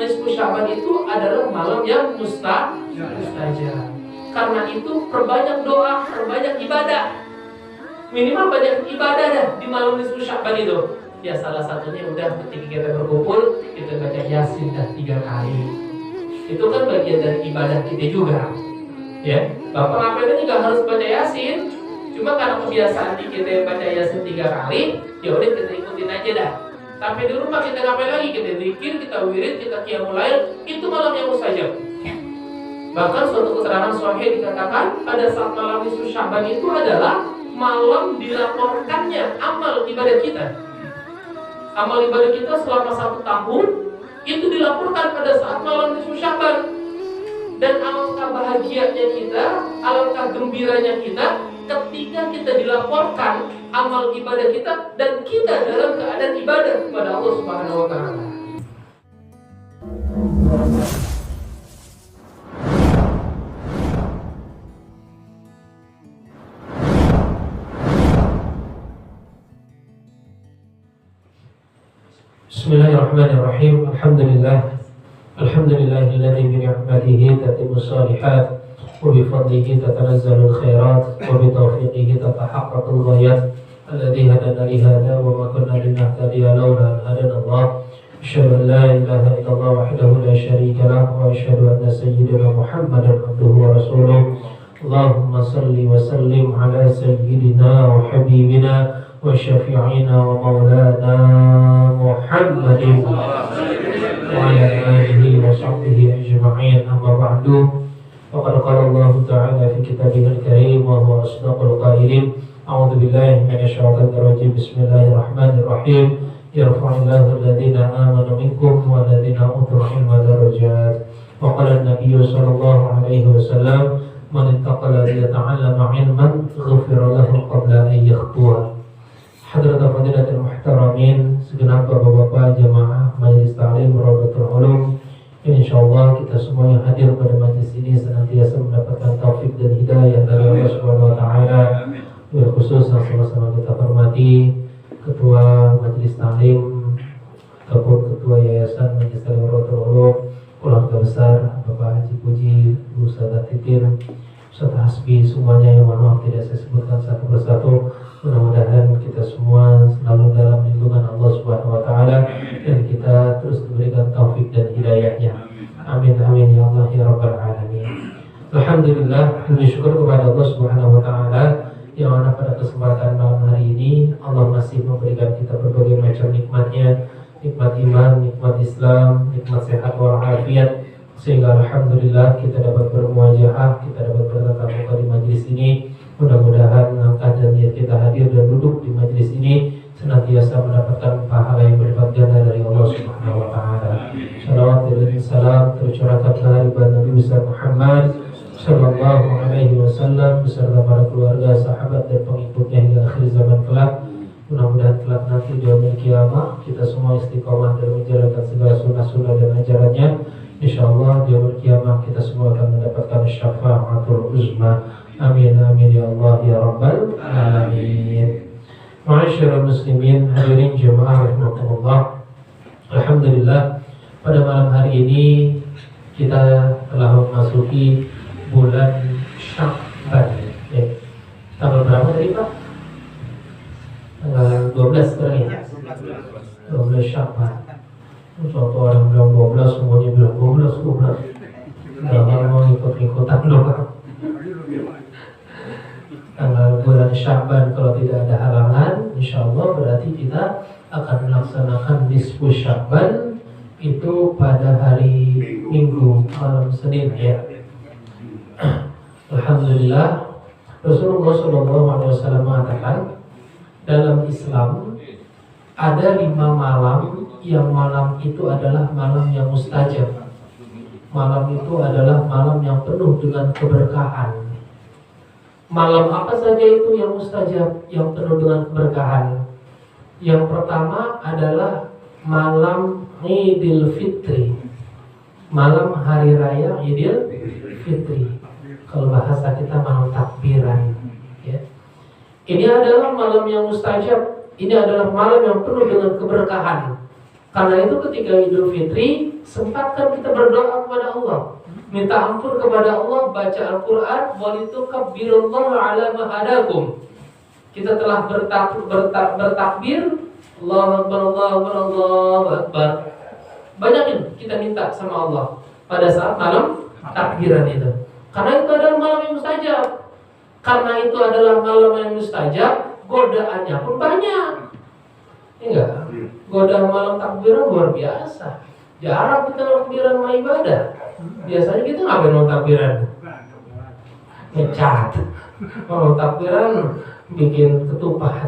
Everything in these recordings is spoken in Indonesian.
nisfu Sya'ban itu adalah malam yang mustajab. Karena itu perbanyak doa, perbanyak ibadah. Minimal banyak ibadah dah di malam nisfu Sya'ban itu. Ya salah satunya udah ketika kita berkumpul, kita baca Yasin dah 3 kali. Itu kan bagian dari ibadah kita juga. Ya, Bapak ngapain juga harus baca Yasin. Cuma karena kebiasaan kita baca Yasin 3 kali, ya udah kita ikutin aja dah. Sampai di rumah kita ngapain lagi? Kita zikir, kita wirid, kita qiyamul lail. Itu malam yang mustajab. Bahkan suatu keterangan sahih dikatakan pada saat malam nisfu Sya'ban itu adalah malam dilaporkannya amal ibadah kita. Amal ibadah kita selama 1 tahun itu dilaporkan pada saat malam nisfu Sya'ban. Dan alangkah bahagianya kita, alangkah gembiranya kita ketika kita dilaporkan amal ibadah kita dan kita dalam keadaan ibadah kepada Allah Subhanahu wa taala. Bismillahirrahmanirrahim. Alhamdulillahilladzi bi ni'matihi tatimmu shalihat wa bi fadlihi tatanazzalu al-khairat wa bi tawfiqihi tatahaqqaqu al-ghayat alladzi hadana li hadha wa ma kunna linahtadiya lawla an hadana Allah. Asyhadu an la ilaha illallah wahdahu la syarika lahu wa asyhadu anna sayyidina Muhammadan abduhu wa rasuluh. Allahumma salli wa sallim ala sayyidina wa habibina wa syafi'ina wa maulana Muhammadin wa ala alihi wa sahbihi ajma'in, amma ba'du. Faqad qala Allah ta'ala fi kitabihil karim wa huwa asdaqul qailin. A'udzu billahi minasy syaithanir rajim. Bismillahirrahmanirrahim. Yarfa'illahu alladhina amanu minkum wa alladhina utul ilma darajat. Wa qala an-nabiyyu sallallahu alaihi wasallam, man ittaqala liyata'allama 'ilman ghufira lahu qabla an yakhtuwa. Hadratul fadilatul muhtaramin, segenap bapak-bapak jamaah majelis ta'lim Rawdatul Ulum, insyaallah kita semua yang hadir pada majelis ini senantiasa mendapatkan taufik dan hidayah dari Allah Subhanahu wa taala. Bil khusus yang sama-sama kita hormati Ketua Majelis Ta'lim ataupun Ketua Yayasan Majelis Ta'lim Rawdatul Ulum, keluarga besar Bapak Haji Puji, Bu Ustadzah Titin, Ustadz Hasbi, semuanya yang mohon maaf tidak saya sebutkan satu persatu. Mudah-mudahan kita semua selalu dalam lindungan Allah Subhanahu wa taala dan kita terus diberikan taufik dan hidayahnya. Amin amin ya Allah ya rabbal alamin. Alhamdulillah, puji syukur kepada Allah Subhanahu wa taala yang mana pada kesempatan malam hari ini Allah masih memberikan kita berbagai macam nikmatnya, nikmat iman, nikmat Islam, nikmat sehat walafiat, sehingga alhamdulillah kita dapat bermuajahah, kita dapat bertatap muka di majelis ini. Mudah-mudahan langkah dan niat kita hadir dan duduk di majelis ini senantiasa mendapatkan pahala yang berlipat ganda dari Allah Subhanahu wa taala. Shalawat dan salam tercurahkan kepada Nabi besar Muhammad sallallahu alaihi wasallam beserta para keluarga, sahabat dan pengikutnya hingga akhir zaman kelak. Mudah-mudahan kelak nanti di yaumul qiyamah kita semua istiqomah dalam menjalankan segala sunnah-sunnah dan ajarannya. Insyaallah di yaumul qiyamah kita semua akan mendapatkan syafaatul uzma. Amin amin ya Allah ya rabbal alamin. Ma'asyiral muslimin, hadirin jemaah rahimakumullah. Alhamdulillah pada malam hari ini kita telah memasuki bulan Sya'ban. Tanggal berapa tadi Pak? Tanggal 12 sekarang ya? 12 Sya'ban. Suatu orang bilang 12, semuanya bilang 12. Jangan mau ikut-ikutan doang. Tanggal bulan Sya'ban kalau tidak ada halangan, insyaallah berarti kita akan melaksanakan nisfu Sya'ban itu pada hari Minggu malam Senin ya. Alhamdulillah, Rasulullah SAW mengatakan dalam Islam ada 5 malam yang malam itu adalah malam yang mustajab. Malam itu adalah malam yang penuh dengan keberkahan. Malam apa saja itu yang mustajab, yang penuh dengan keberkahan? Yang pertama adalah malam Idul Fitri, malam hari raya Idul Fitri. Kalau bahasa kita malam takbiran ya. Ini adalah malam yang mustajab. Ini adalah malam yang penuh dengan keberkahan. Karena itu ketika Idul Fitri sempatkan kita berdoa kepada Allah, minta ampun kepada Allah, baca Al-Quran, walitukabbirullaha ala ma hadakum. Kita telah bertakbir, Allahu Akbar, Allahu Akbar, Allahu Akbar. Banyakin kita minta sama Allah pada saat malam takbiran itu. Karena itu adalah malam yang mustajab. Karena itu adalah malam yang mustajab, godaannya pun banyak. Enggak? Godaan malam takbiran luar biasa. Jarang kita takbiran mau ibadah. Biasanya kita ngapain mau takbiran? Ngecat. Mau takbiran bikin ketupat,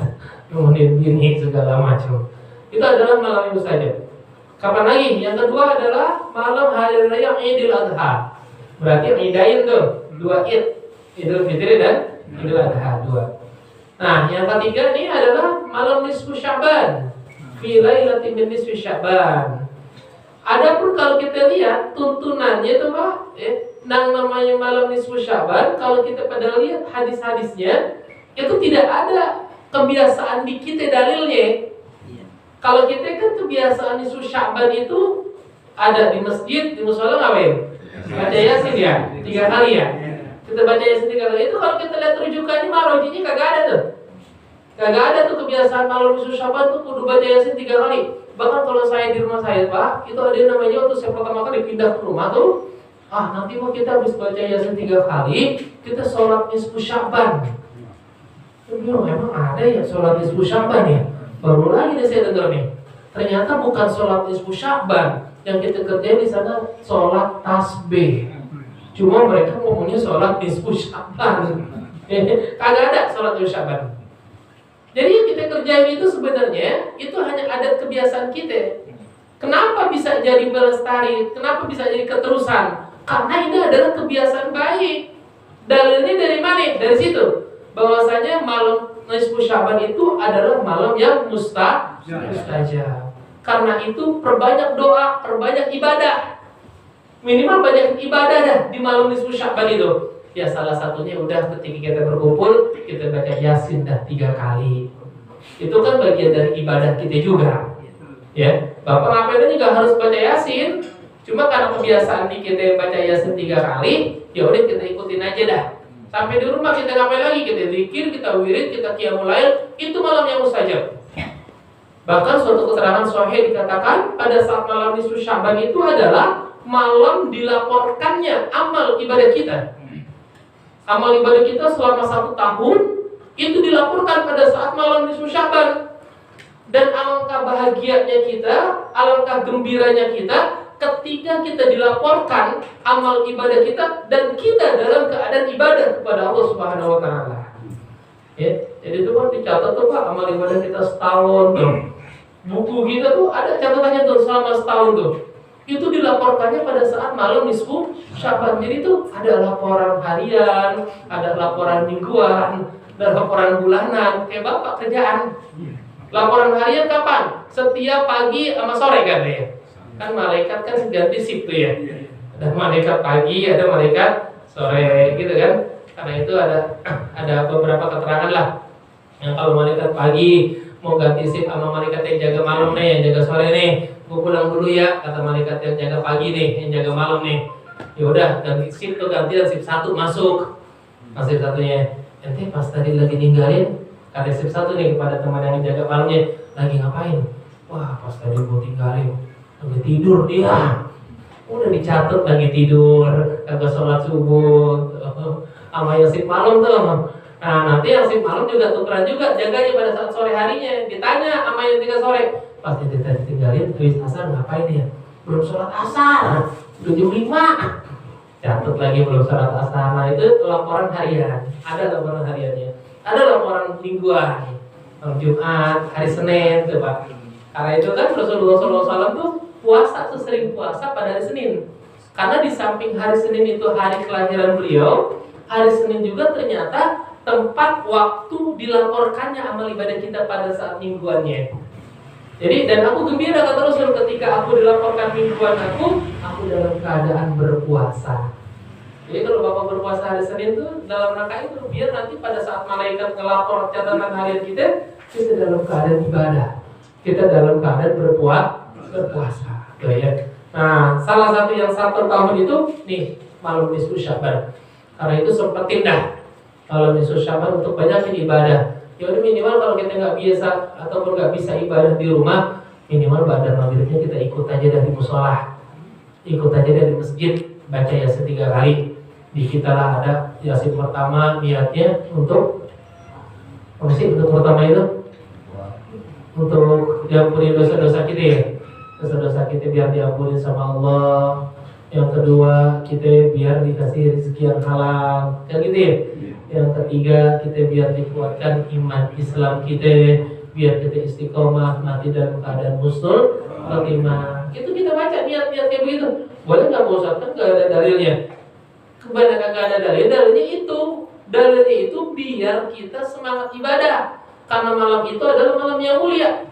kemudian gini segala macam. Itu adalah malam yang mustajab. Kapan lagi? Yang kedua adalah malam hari raya Idul Adha. Berarti idain tuh, 2 id, Idul Fitri dan Idul Adha 2. Nah, yang ketiga ini adalah malam nisfu Sya'ban. Fi lailatin min nisfi Sya'ban. Adapun kalau kita lihat tuntunannya itu Pak, yang namanya malam nisfu Sya'ban, kalau kita pada lihat hadis-hadisnya, itu tidak ada kebiasaan di kita dalilnya. Kalau kita kan kebiasaan nisfu Sya'ban itu ada di masjid, di mushola ngapain? Baca Yasin ya, 3 kali ya. Kita baca Yasin 3 kali. Itu kalau kita lihat rujukannya marojinya kagak ada tuh. Kagak ada tuh kebiasaan malam nisfu Sya'ban tuh kudu baca Yasin 3 kali. Bahkan kalau saya di rumah saya Pak, itu ada yang namanya waktu saya pertama kali pindah ke rumah tuh, nanti mau kita habis baca Yasin 3 kali, kita sholat nisfu Sya'ban. Emang ada ya sholat nisfu Sya'ban ya? Baru lagi nih saya dengar nih. Ternyata bukan sholat nisfu Sya'ban. Yang kita kerjain di sana sholat tasbih. Cuma mereka ngomongnya sholat nisfu Sya'ban. Kagak ada sholat nisfu Sya'ban. Jadi yang kita kerjain itu sebenarnya itu hanya adat kebiasaan kita. Kenapa bisa jadi melestari? Kenapa bisa jadi keterusan? Karena ini adalah kebiasaan baik. Dalilnya dari mana? Dari situ. Bahwasanya malam nisfu Sya'ban itu adalah malam yang mustajab. Karena itu perbanyak doa, perbanyak ibadah. Minimal banyak ibadah dah di malam nisfu Sya'ban itu. Ya salah satunya udah ketika kita berkumpul, kita baca Yasin dah 3 kali. Itu kan bagian dari ibadah kita juga. Ya, Bapak ngapain juga harus baca Yasin. Cuma karena kebiasaan di kita baca Yasin 3 kali, ya udah kita ikutin aja dah. Sampai di rumah kita ngapain lagi? Kita zikir, kita wirid, kita qiyamul lail. Itu malam yang mustajab. Bahkan suatu keterangan sahih dikatakan pada saat malam nisfu Sya'ban itu adalah malam dilaporkannya amal ibadah kita. Amal ibadah kita selama 1 tahun itu dilaporkan pada saat malam nisfu Sya'ban. Dan alangkah bahagianya kita, alangkah gembiranya kita ketika kita dilaporkan amal ibadah kita dan kita dalam keadaan ibadah kepada Allah Subhanahu wa taala. Ya, jadi itu kan dicatat tuh Pak amal ibadah kita setahun tuh. Buku kita tuh ada catatannya tuh selama setahun tuh. Itu dilaporkannya pada saat malam nisfu Sya'ban. Jadi itu ada laporan harian, ada laporan mingguan, ada laporan bulanan. Kayak Bapak kerjaan. Laporan harian kapan? Setiap pagi sama sore kan ya. Kan malaikat kan ganti shift tuh ya. Ada malaikat pagi, ada malaikat sore gitu kan. Karena itu ada beberapa keterangan lah. Yang kalau malaikat pagi mau ganti shift sama malaikat yang jaga malam nih, yang jaga sore nih. Gue pulang dulu ya, kata malaikat yang jaga pagi nih, yang jaga malam nih. Ya udah, ganti shift tuh gantian shift 1 masuk. Shift 1-nya. Ente pas tadi lagi ninggalin, kata shift 1 nih kepada teman yang jaga malamnya, lagi ngapain? Wah, pas tadi gue tinggalin, lagi tidur dia. Udah dicatat lagi tidur, kagak sholat subuh, sama yang shift malam tuh. Nah nanti yang shift malam juga tukeran juga jaganya pada saat sore harinya. Ditanya sama yang 3 sore, pas kita tinggalin habis asar ngapain ya? Belum sholat asar, udah jam 5. Catat lagi belum sholat asar. Nah itu laporan harian. Ada laporan hariannya. Ada laporan mingguan. Hari Jumat, hari Senin tuh Pak. Karena itu kan Rasulullah SAW tuh puasa tuh sering puasa pada hari Senin. Karena di samping hari Senin itu hari kelahiran beliau, hari Senin juga ternyata tempat waktu dilaporkannya amal ibadah kita pada saat mingguannya. Jadi dan aku gembira kata Rasul ketika aku dilaporkan mingguan aku dalam keadaan berpuasa. Jadi kalau Bapak berpuasa hari Senin tuh dalam rangka itu biar nanti pada saat malaikat ngelapor catatan harian kita dalam keadaan ibadah. Kita dalam keadaan berpuasa. Tuh ya. Nah, salah satu yang 1 tahun itu nih malam nisfu Sya'ban. Karena itu sempetin dah malam nisfu Sya'ban untuk banyakin ibadah. Ya udah minimal kalau kita nggak biasa ataupun nggak bisa ibadah di rumah, minimal badan maghribnya kita ikut aja dari musola, ikut aja dari masjid, baca Yasin 3 kali. Di kita lah ada Yasin pertama niatnya untuk apa sih untuk pertama itu? Untuk diampuni dosa-dosa kita ya. Dosa-dosa kita biar diampuni sama Allah. Yang kedua kita biar dikasih rezeki yang halal, kan gitu ya. Yang ketiga kita biar dikuatkan iman Islam kita, biar kita istiqomah mati dalam keadaan husnul khotimah. Itu kita baca niat-niat kayak begitu. Boleh nggak Pak Ustaz? Kan nggak ada dalilnya. Kebanyakan nggak ada dalilnya itu. Dalilnya itu biar kita semangat ibadah. Karena malam itu adalah malam yang mulia.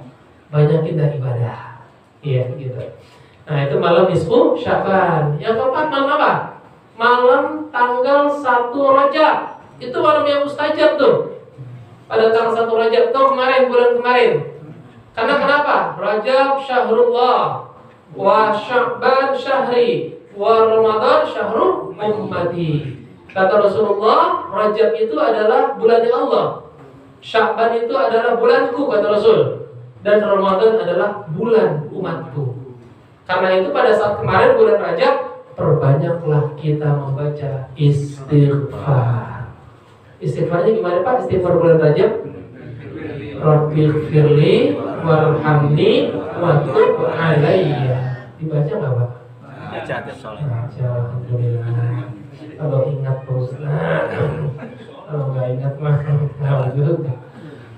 Banyakin dari ibadah. Iya gitu. Nah itu malam nisfu Sya'ban. Yang keempat malam apa? Malam tanggal 1 Rajab. Itu malam yang mustajab tuh. Pada tanggal 1 Rajab tuh bulan kemarin. Karena kenapa? Rajab syahrullah, wa Sya'ban syahri, wa Ramadan syahrul ummati. Kata Rasulullah, Rajab itu adalah bulannya Allah, Sya'ban itu adalah bulanku kata Rasul, dan Ramadan adalah bulan umatku. Karena itu pada saat kemarin bulan Rajab, perbanyaklah kita membaca istighfar. Istighfarnya gimana Pak? Istighfar bulan Rajab? Rabbighfirli warhamni wa tub alayya. Dibaca nggak Pak? Baca tiap sholat. Baca, alhamdulillah. Kalau ingat Pak Ustaz. Kalau nggak ingat mah nggak juga.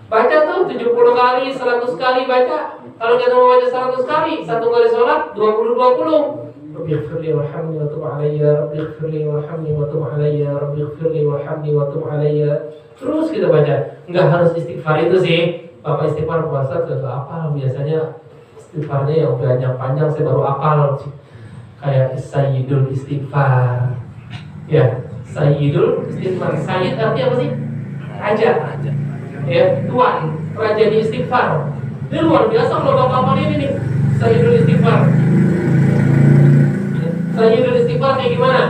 Baca tuh 70 kali, 100 kali baca. Kalau kita mau baca 100 kali, 1 kali sholat 20. Rabbighfirli warhamni wa tub alayya, Rabbighfirli warhamni wa tub alayya, Rabbighfirli warhamni wa tub alayya. Terus kita baca. Enggak harus istighfar itu sih. Bapak istighfar puasa enggak hafal. Biasanya istighfarnya yang panjang saya baru hafal. Kayak Sayyidul Istighfar. Ya, Sayyidul Istighfar. Sayyid artinya apa sih? Raja. Ya, tuan, raja di istighfar. Ini luar biasa kalau bapak ini nih. Sayyidul Istighfar. Sayyidul Istighfar kayak gimana?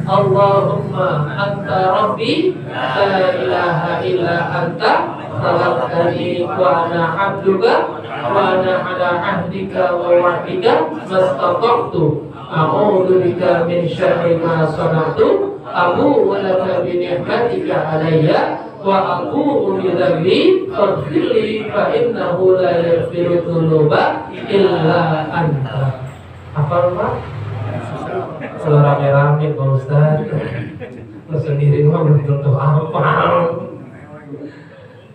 Allahumma anta rabbi la ilaha illa anta khalaqtani wa ana 'abduka wa ana 'ala 'ahdika wa wa'dika mastata'tu a'udzu bika min syarri ma sana'tu abu'u laka bi ni'matika 'alayya wa aqulu bi dhanbi faghfirli fa innahu la yaghfiru dzunuba illa anta. Hafal Pak? Kalau rame-rame Pak Ustaz, lo sendiri mah belum tentu hafal.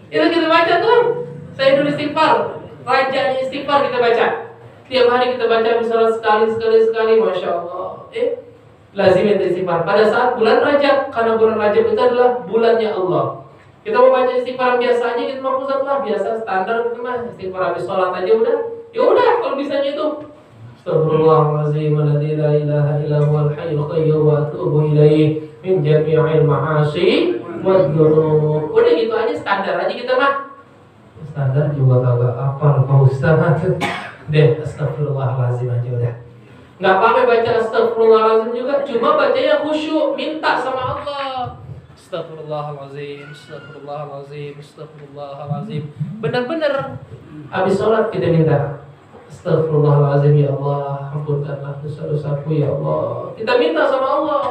Itu kita baca tuh, Sayyidul Istighfar, Raja Istighfar kita baca. Tiap hari kita baca misalnya sekali, Masya Allah. Lazim istighfar pada saat bulan Rajab, karena bulan Rajab itu adalah bulannya Allah. Kita mau baca istighfar biasanya kita mau pusat lah, biasa standar gitu mah, istighfar habis sholat aja udah. Ya udah kalau bisanya itu. Astaghfirullahaladzim alladzi la ilaha illa huwal hayyul qayyum wa atubu ilaihi min jami'il ma'asi wadh-dhunub. Udah gitu aja standar aja kita mah. Standar juga kagak hafal Pak Ustaz. Deh, astagfirullahaladzim aja udah. Enggak apa-apa baca astagfirullahaladzim juga, cuma bacanya khusyuk, minta sama Allah. Astagfirullahaladzim, astagfirullahaladzim, astagfirullahaladzim. Benar-benar habis sholat kita minta astagfirullahaladzim ya Allah, ampunkanlah dosa-dosaku ya Allah. Kita minta sama Allah.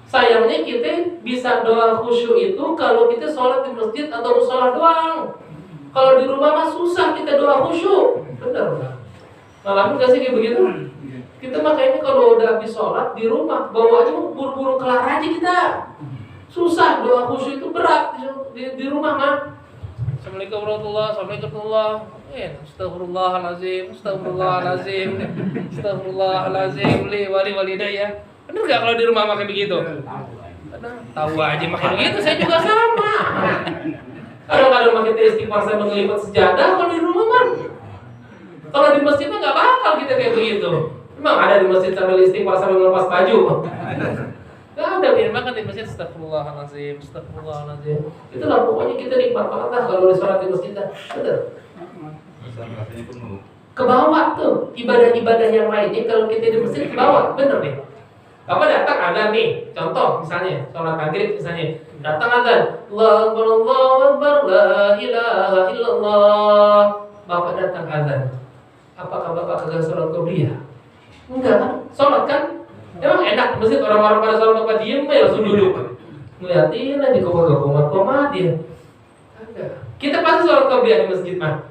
Sayangnya kita bisa doa khusyuk itu kalau kita sholat di masjid atau musola doang. Kalau di rumah mah susah kita doa khusyuk. Benar nggak? Ngalamin gak sih kayak begitu? Kita makanya kalau udah habis sholat di rumah bawaannya buru-buru kelar aja kita. Susah doa khusyuk itu berat di rumah mah. Assalamualaikum warahmatullahi wabarakatuh. Astagfirullahaladzim, astagfirullahaladzim, astagfirullahaladzim, li wali walidayya. Bener gak kalau di rumah makan begitu? Tahu aja makan begitu, saya juga sama. Kadang-kadang makin istighfar saya mengelipat sejadah kalau di rumah mah. Kalau di masjidnya nggak bakal kita kayak begitu. Memang ada di masjid sambil istighfar sambil melepas baju. Gak ada memang kan di masjid astagfirullahaladzim, astagfirullahaladzim. Itulah pokoknya kita nikmat banget lah kalau di sholat di masjid dah. Bener. ke bawah tuh ibadah-ibadah yang lainnya. Kalau kita di masjid ke bawah, bener deh. Bapak datang azan nih, contoh misalnya sholat maghrib misalnya, datang azan, Allahu Akbar, la ilaha illallah. Bapak datang azan, apakah bapak kagak sholat qobliyah? Enggak kan? Sholat kan? Emang enak masjid orang-orang pada sholat bapak diem ya langsung duduk, ngeliatin aja komat dia. Kita pasti sholat qobliyah di masjid mah.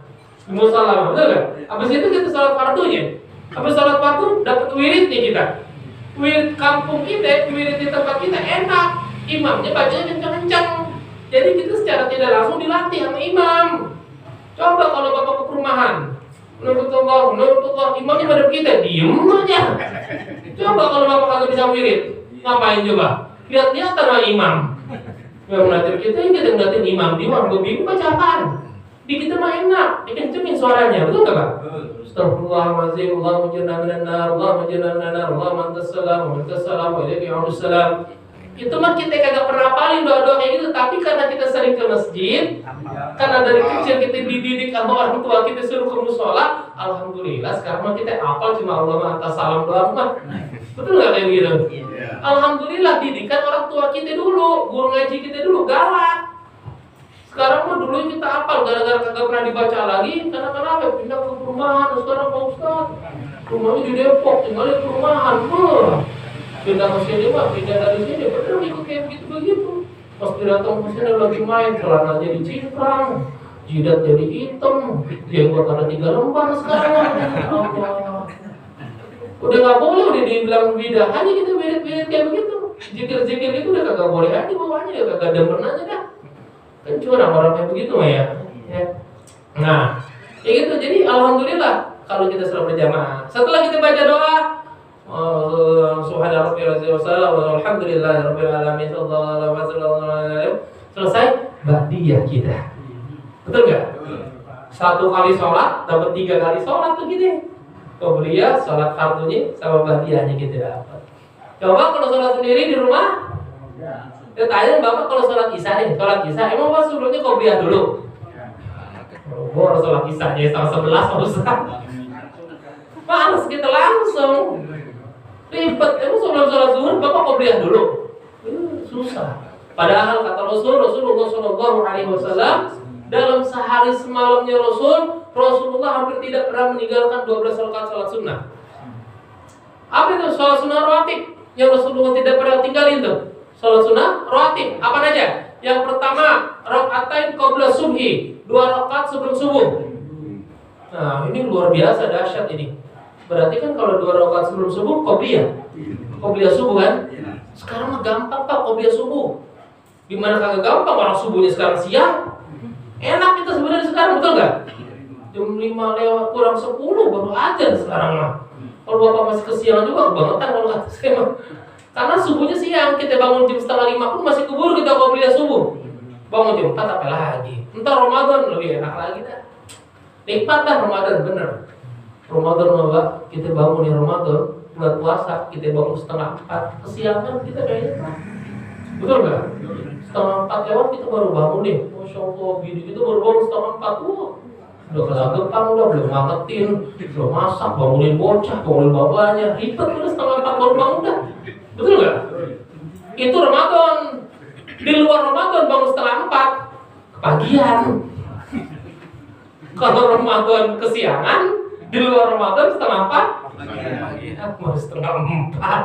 Musola, betul nggak? Habis itu kita sholat fardunya. Habis sholat fardu dapat wirid nih kita. Wirid kampung kita, wirid di tempat kita enak. Imamnya bacanya kencang-kencang. Jadi kita secara tidak langsung dilatih sama imam. Coba kalau bapak ke perumahan, menurut Allah, imamnya madhab kita diem aja. Coba kalau bapak kagak bisa wirid, ngapain coba? Lihat-lihat sama imam. Yang melatih kita ngeliatin imam di warung bingung baca apaan. Di kita mah enak, dikencengin suaranya, betul nggak Pak? Astagfirullahaladzim, Allahumma jannah minan nar, Allahumma jannah minan nar, Allahumma antas salam, wa minkas salam, wa ilaika ya'udus salam. Itu mah kita kagak pernah hafalin doa-doa kayak gitu, tapi karena kita sering ke masjid, karena dari kecil kita dididik sama orang tua kita suruh ke musola, alhamdulillah sekarang mah kita hafal cuma Allahumma antas salam doang mah. Betul nggak kayak gitu? Alhamdulillah didikan orang tua kita dulu, guru ngaji kita dulu galak. Sekarang mah dulu kita hafal gara-gara kagak pernah dibaca lagi, karena kenapa? Pindah ke perumahan sekarang Pak Ustaz. Rumahnya di Depok, tinggalnya di perumahan. Pindah ke sini mah, pindah dari sini, bener ikut kayak begitu. Pas datang ke sini lagi main, celananya dicingkrang, jidat jadi hitam, jenggot ada 3 lembar sekarang. Udah nggak boleh, udah dibilang bidah aja gitu, birit-birit kayak begitu. Zikir-zikir itu udah kagak boleh aja bawahnya, udah kagak demen aja dah. Kan cuma orang-orang kayak begitu ya. Nah, kayak gitu. Jadi alhamdulillah kalau kita selalu berjamaah. Setelah kita baca doa, Subhana rabbiyal azim wa salam, alhamdulillahirabbil alamin, sallallahu alaihi wasallam. Selesai ba'diyah kita. Betul enggak? 1 kali sholat dapat 3 kali sholat tuh gitu. Qobliyah, sholat fardunya sama ba'diyahnya kita dapat. Coba kalau sholat sendiri di rumah, ya tanya bapak kalau sholat isya nih, emang bapak sebelumnya qobliyah dulu? Gua harus sholat isyanya sama 11 Pak Ustaz. Males kita langsung ribet, emang sebelum sholat zuhur bapak qobliyah dulu? Susah. Padahal kata Rasulullah SAW, dalam sehari semalamnya Rasulullah hampir tidak pernah meninggalkan 12 rakaat sholat sunnah. Apa itu sholat sunnah rawatib yang Rasulullah tidak pernah tinggalin tuh? Sholat sunnah rawatib apa aja? Yang pertama rakaatain qabla subhi, 2 rakaat sebelum subuh. Nah ini luar biasa dahsyat ini. Berarti kan kalau 2 rakaat sebelum subuh qobliyah subuh kan? Sekarang mah gampang Pak qobliyah subuh. Gimana kagak gampang, orang subuhnya sekarang siang. Enak kita sebenarnya sekarang, betul nggak? Jam 5 lewat kurang 10 baru aja sekarang mah. Kalau bapak masih kesiangan juga kebangetan kalau kata saya mah. Karena subuhnya siang, kita bangun jam 4:30 pun masih keburu kita qobliyah subuh. Bangun jam 4 apa lagi? Entar Ramadan lebih enak lagi dah. Nikmat dah Ramadan, bener. Ramadan Pak, kita bangun di Ramadan, bulan puasa kita bangun 3:30, kesiangan kita kayaknya Pak. Betul nggak? 3:30 lewat kita baru bangun nih. Masya Allah, gitu baru bangun 3:30. Wah, udah kelagepang, udah belum ngangetin, belum masak, bangunin bocah, bangunin bapaknya, ribet udah 3:30 baru bangun dah. Betul nggak? Itu Ramadan. Di luar Ramadan bangun 3:30 kepagian. Kalau Ramadan kesiangan, di luar Ramadan 3:30 mau 3:30.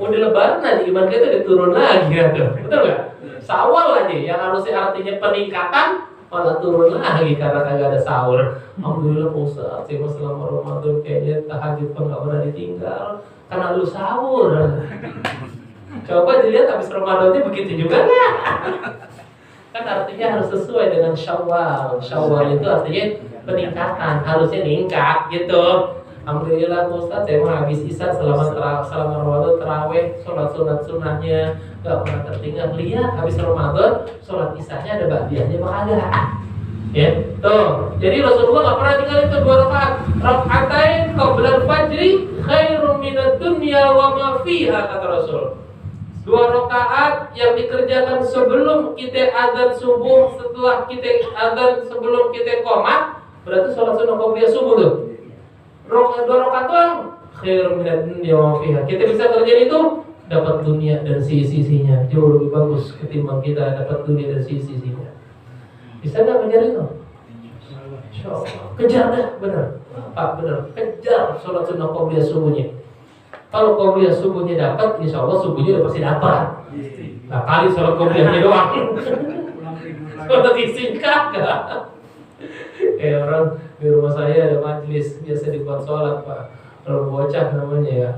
Udah lebaran aja iman kita diturun lagi gitu. Betul nggak? Sawal aja yang harusnya artinya peningkatan malah turun lagi karena kagak ada sahur. Alhamdulillah Ustaz, saya selama Ramadan kayaknya tahajud pun nggak pernah ditinggal karena lu sahur. Coba dilihat habis Ramadannya begitu juga nggak? Kan artinya harus sesuai dengan Syawal. Syawal itu artinya peningkatan, harusnya meningkat gitu. Alhamdulillah Ustaz, saya mau habis isya selama Ramadan terawih, sholat sunat sunnahnya nggak pernah tertinggal. Lihat habis Ramadan sholat isyanya ada ba'diyahnya ada. Ya, tuh. Jadi Rasulullah nggak pernah tinggal itu 2 rakaat. Rakaatain qabla al-fajri khairum minad dunya wa ma fiha, kata Rasul. 2 rakaat yang dikerjakan sebelum kita azan subuh, setelah kita azan, sebelum kita qomat, Berarti sholat sunnah qobliyah subuh tuh. 2 rakaat doang. Khairun minad dunya wa fiha. Kita bisa kerjain itu, dapat dunia dan sisi-sisinya. Jauh lebih bagus ketimbang kita dapat dunia dan sisi-sisinya. Bisa nggak kejar itu? Insyaallah. Kejar dah, benar. Pak, benar. Kejar sholat sunnah qobliyah subuhnya. Kalau qobliyah subuhnya dapat, insyaallah subuhnya udah pasti dapat. Nah, kali sholat qobliyahnya doang. Sholat disingkat nggak? Kayak orang di rumah saya ada majelis biasa dibuat sholat Pak. Kalau bocah namanya ya,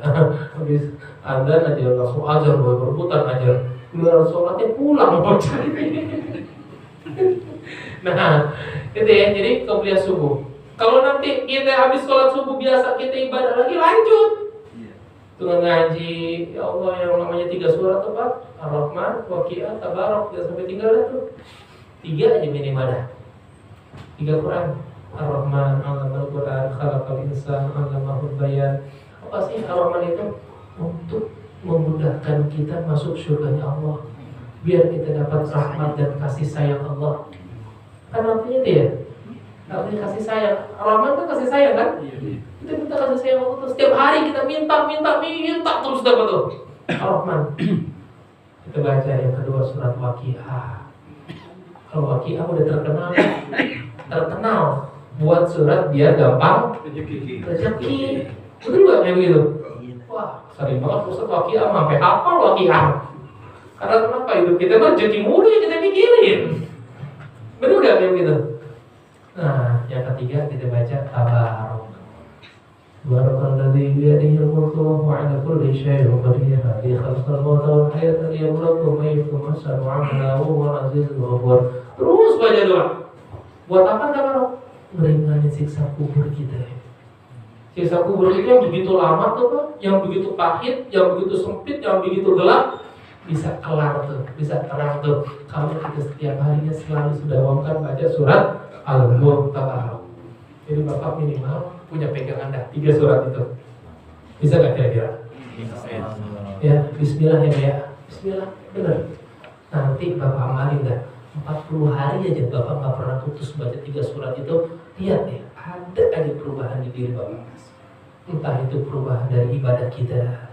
habis adzan aja langsung ajar, berebutan ajar. Giliran sholatnya pulang bocah. Nah, gitu ya. Jadi qobliyah subuh. Kalau nanti kita habis sholat subuh biasa kita ibadah lagi lanjut. Dengan ngaji, ya Allah yang namanya 3 surat tuh Pak, Ar-Rahman, Waqiah, Tabarok, ya sampai 3 dah tuh. 3 aja minimal dah. 3 Quran. Ar-Rahman, Al-Quran, Khalaqal Insan, Al-Mahul Bayan. Apa sih Ar-Rahman itu? Untuk memudahkan kita masuk surganya Allah, biar kita dapat rahmat dan kasih sayang Allah. Kan artinya itu ya? Artinya kasih sayang. Ar-Rahman kan kasih sayang kan? Kita minta kasih sayang Allah terus. Setiap hari kita minta terus dapat tuh Ar-Rahman. Kita baca yang kedua surat Waqiah. Kalau Waqiah udah terkenal buat surat dia gampang rezeki. Betul nggak kayak begitu? Wah, sering banget Ustaz Waqiah sampai hafal Waqiah. Karena kenapa? Hidup kita mah rezeki mulu yang kita pikirin. Betul nggak kayak begitu? Nah, yang ketiga kita baca Tabarok. Barakalladzi biyadihil mulku wa huwa 'ala kulli syai'in qadir. Hadhihi khalqal mauta wal hayata liyabluwakum ayyukum ahsanu 'amala wa huwa 'azizul ghafur. Terus baca doa. Buat apa Tabarok? Meringankan siksa kubur kita. Siksa kubur itu yang begitu lama tuh Pak, yang begitu pahit, yang begitu sempit, yang begitu gelap, bisa kelar tuh, bisa terang tuh. Kalau kita setiap harinya selalu sudah baca surat Al-Mulk. Jadi Bapak minimal punya pegangan dah 3 surat itu. Bisa gak kira-kira? Ya, bismillah ya. Bismillah, benar. Nanti Bapak amalin dah 40 hari aja Bapak gak pernah putus baca 3 surat itu. Lihat ya, ada aja perubahan di diri Bapak. Entah itu perubahan dari ibadah kita,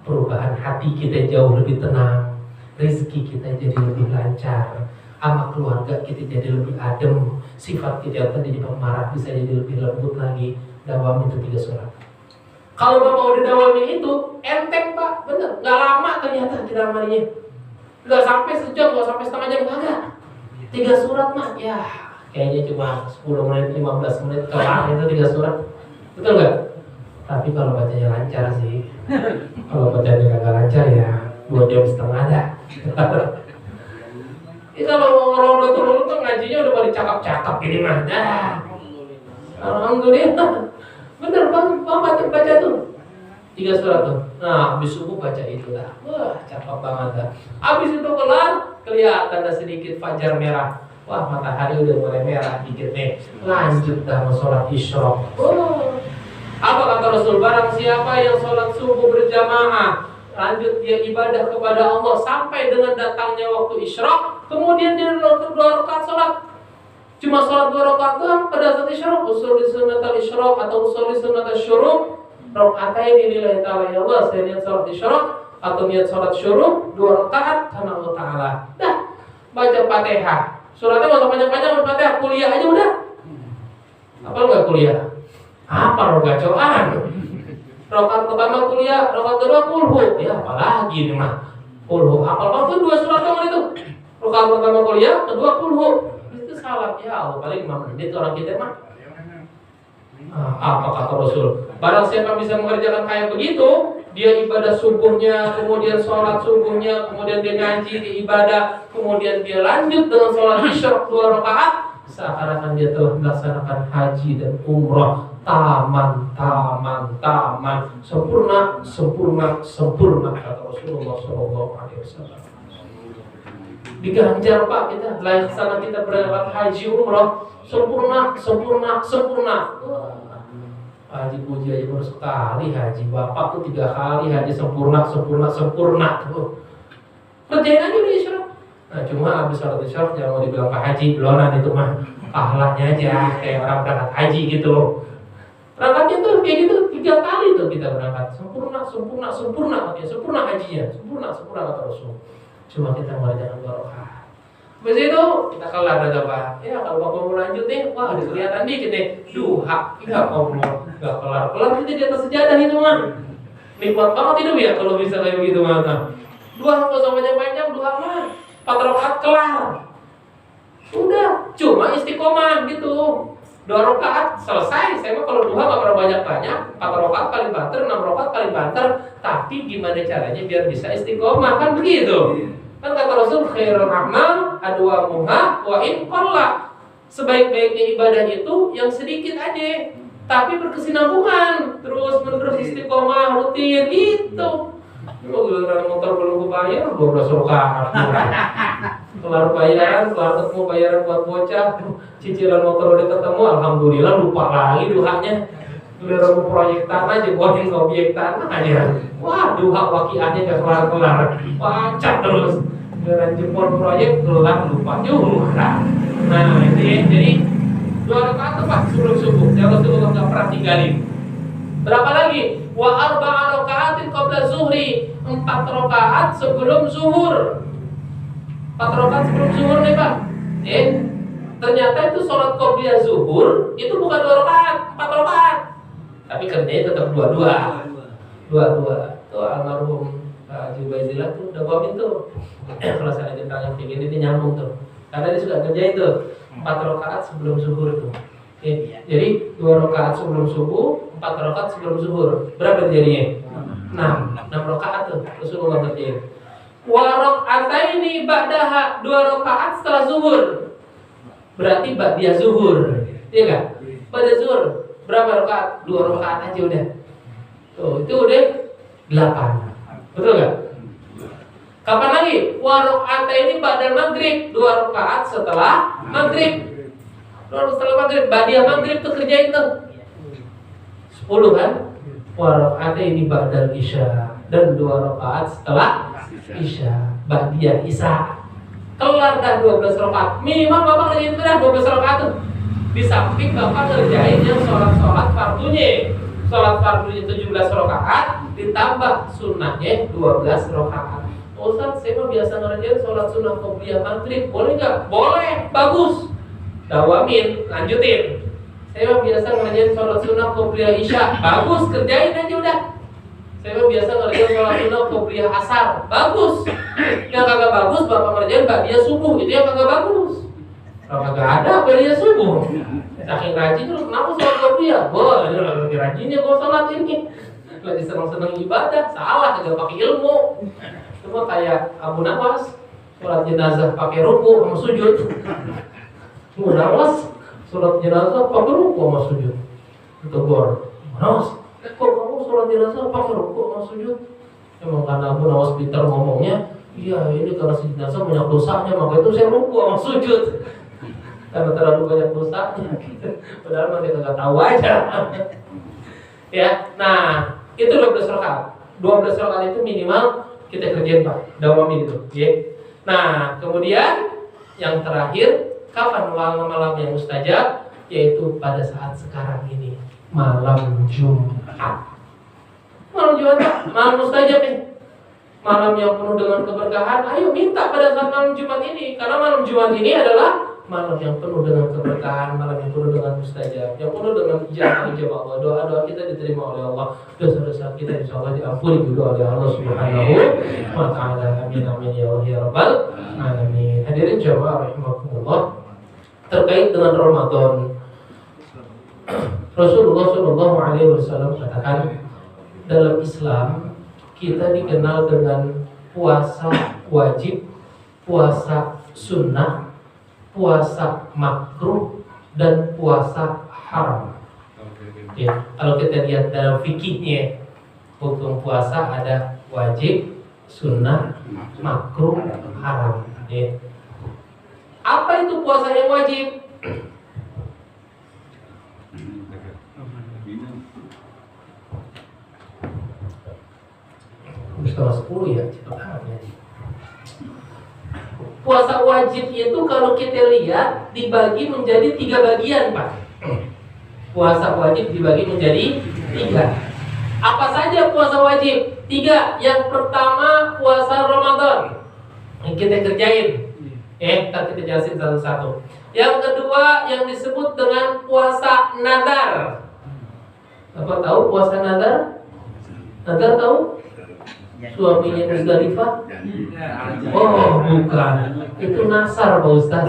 perubahan hati kita jauh lebih tenang, rezeki kita jadi lebih lancar, sama keluarga kita jadi lebih adem, sifat kita tadi pemarah bisa jadi lebih lembut lagi. Dawam itu 3 surat. Kalau Bapak udah dawamin itu, enteng Pak, bener. Gak lama ternyata kita amalinya. Gak sampai sejam, gak sampai setengah jam, kagak. 3 surat mah, ya kayaknya cuma 10 menit, 15 menit kelar itu 3 surat. Betul gak? Tapi kalau bacanya lancar sih. Kalau bacanya kagak lancar ya 2 jam setengah dah. Kita kalau orang udah turun tuh ngajinya udah pada cakap-cakap gini mah. Alhamdulillah. Bener Bang, baca tuh 3 surat tuh. Nah, habis subuh baca itu dah. Wah, cakep banget dah. Habis itu kelar, kelihatan ada sedikit fajar merah. Wah, matahari udah mulai merah dikit nih. Lanjut dah mau sholat isyraq. Oh, apa kata Rasul? Barang siapa yang sholat subuh berjamaah, lanjut dia ibadah kepada Allah sampai dengan datangnya waktu isyraq, kemudian dia 2 rakaat sholat. Cuma sholat 2 rakaat doang pada saat isyraq, usul sunnat al-isyraq atau usul sunnat al-syuruq. Rakaatain lillahi ta'ala, ya Allah saya niat sholat isyraq atau niat sholat syuruq 2 rakaat karena Allah Ta'ala. Dah, baca Fatihah. Suratnya nggak usah panjang-panjang, Fatihah kuliah aja udah. Apa enggak kuliah? Apa rogacoan? Rakaat pertama kuliah, rakaat kedua kulhu. Ya apalagi nih mah. Kulhu. Apal waktu 2 surat doang itu. Rakaat pertama kuliah, kedua kulhu. Itu salat ya Allah paling 5 menit orang kita mah. Apa kata Rasul? Barang siapa bisa mengerjakan kayak begitu, dia ibadah subuhnya, kemudian sholat subuhnya, kemudian dia ngaji di ibadah, kemudian dia lanjut dengan sholat isyraq 2 rakaat, seakan-akan dia telah melaksanakan haji dan umrah. Taman, sempurna kata Rasulullah SAW. Diganjar Pak kita, layak sana kita berangkat haji umrah, sempurna. Haji puji aja baru sekali haji, Bapak tuh 3 kali haji sempurna tuh. Kerjain aja di isyraq. Nah cuma habis sholat isyraq jangan mau dibilang Pak Haji, belonan itu mah. pahalanya aja kayak orang berangkat haji gitu. Berangkatnya tuh kayak gitu 3 kali tuh kita berangkat, sempurna katanya, sempurna hajinya, sempurna kata Rasul. Cuma kita mengerjakan barokah. Habis itu kita kelar ada apa? Ya kalau bapak mau lanjut nih, wah ada kelihatan dikit nih, duha, ya Allah, nggak kelar kita di atas sejadah itu mah. Nikmat banget hidup ya kalau bisa kayak gitu mah. Duha nggak usah panjang-panjang, duha mah 4 rakaat kelar. Udah, cuma istiqomah gitu. 2 rakaat selesai. Saya mah kalau duha nggak pernah banyak-banyak. 4 rakaat paling banter, 6 rakaat paling banter. Tapi gimana caranya biar bisa istiqomah kan begitu? Kan kata Rasul khairul amal adwamuha wa in qalla. Sebaik-baiknya ibadah itu yang sedikit aja, tapi berkesinambungan, terus menerus istiqomah rutin gitu. Kalau giliran motor belum kebayar 12 rakaat. Kelar bayaran, kelar ketemu bayaran buat bocah, cicilan motor udah ketemu, alhamdulillah lupa lagi duhanya. Giliran proyek tanah jebotin objek tanah aja. Wah, duha waqiahnya gak kelar-kelar. Pacak terus. Giliran jempol proyek kelar lupa juga. Nah, ini jadi 2 rakaat tepat sebelum subuh. Yang Rasulullah enggak pernah tinggalin. Berapa lagi? Wa arba'a raka'atin qabla zuhri. 4 rakaat sebelum zuhur. 4 rakaat sebelum zuhur nih Pak. Ternyata itu sholat qobliyah zuhur itu bukan 2 rakaat, 4 rakaat. Tapi kerjanya tetap dua-dua. Tuh almarhum Pak Haji Baizillah tuh udah ngomongin tuh. Kalau saya ditanya kayak gini dia nyambung tuh. Karena dia suka kerjain tuh 4 rakaat sebelum zuhur tuh. Jadi 2 rakaat sebelum subuh, 4 rakaat sebelum zuhur. Berapa jadinya? 6 rakaat tuh Rasulullah kerjain. Wa raka'ataini ba'daha, 2 rakaat setelah zuhur. Berarti ba'da zuhur. Iya enggak? Pada zuhur berapa rakaat? 2 rakaat aja udah. Tuh, itu udah 8. Betul enggak? Kapan lagi? Wa raka'ataini ba'da maghrib, 2 rakaat setelah maghrib. Lalu setelah maghrib, ba'da maghrib tuh kerjain tuh 10 kan? Wa raka'ataini ba'da isya, dan 2 rakaat setelah isya, ba'da isya. Kelar dah 12 rakaat. Minimal Bapak kerjain dah 12 rakaat tuh. Di samping Bapak kerjain yang sholat fardunya. Sholat fardunya 17 rakaat ditambah sunnahnya 12 rakaat. Ustaz, saya mah biasa ngerjain sholat sunnah qobliyah maghrib. Boleh nggak? Boleh, bagus. Dawamin, lanjutin. Saya mah biasa ngerjain sholat sunnah qobliyah isya. Bagus, kerjain aja udah. Saya mah biasa ngerjain sholat sunnah qobliyah asar. Bagus. Yang kagak bagus Bapak ngerjain ba'diyah subuh, itu yang kagak bagus. Kalau kagak ada ba'diyah subuh. Saking rajin terus kenapa sholat qobliyah? Wah, ini lagi rajinnya gua sholat ini. Lagi seneng-seneng ibadah, salah kagak pakai ilmu. Cuma kayak Abu Nawas sholat jenazah pakai ruku sama sujud. Abu Nawas sholat jenazah pakai ruku sama sujud. Tegur, Nawas, kok kamu sholat jenazah pakai ruku sama sujud? Emang karena Abu Nawas pintar ngomongnya, iya ini karena si jenazah banyak dosanya, maka itu saya ruku sama sujud. Karena terlalu banyak dosanya. Padahal mereka nggak tahu aja. Ya, nah itu 12 rakaat. 12 rakaat itu minimal kita kerjain Pak, dawamin itu, ya. Nah, kemudian yang terakhir, kapan malam yang mustajab? Yaitu pada saat sekarang ini, malam Jumat. Malam Jumat Pak, malam mustajab nih. Malam yang penuh dengan keberkahan. Ayo minta pada saat malam Jumat ini, karena malam Jumat ini adalah malam yang penuh dengan keberkahan, malam yang penuh dengan mustajab, yang penuh dengan ijabah Allah. Doa-doa kita diterima oleh Allah, dosa-dosa kita insyaallah diampuni juga oleh Allah Subhanahu wa taala. Amin amin ya Allah ya rabbal alamin. Hadirin jamaah rahimakumullah, terkait dengan Ramadan, Rasulullah Shallallahu alaihi wasallam katakan, dalam Islam kita dikenal dengan puasa wajib, puasa sunnah, puasa makruh, dan puasa haram. Ya, kalau kita lihat dalam fikihnya, hukum puasa ada wajib, sunnah, makruh, haram. Ya. Apa itu puasa yang wajib? Setengah 10 ya, cepat amat ya. Puasa wajib itu kalau kita lihat dibagi menjadi 3 bagian, Pak. Puasa wajib dibagi menjadi 3. Apa saja puasa wajib? 3. Yang pertama puasa Ramadan. Yang kita kerjain. Kita jelasin satu-satu. Yang kedua yang disebut dengan puasa nadar. Apa tahu puasa nadar? Nadar tahu? Suaminya Musdalifah? Oh, bukan. Itu nasar, Pak Ustaz.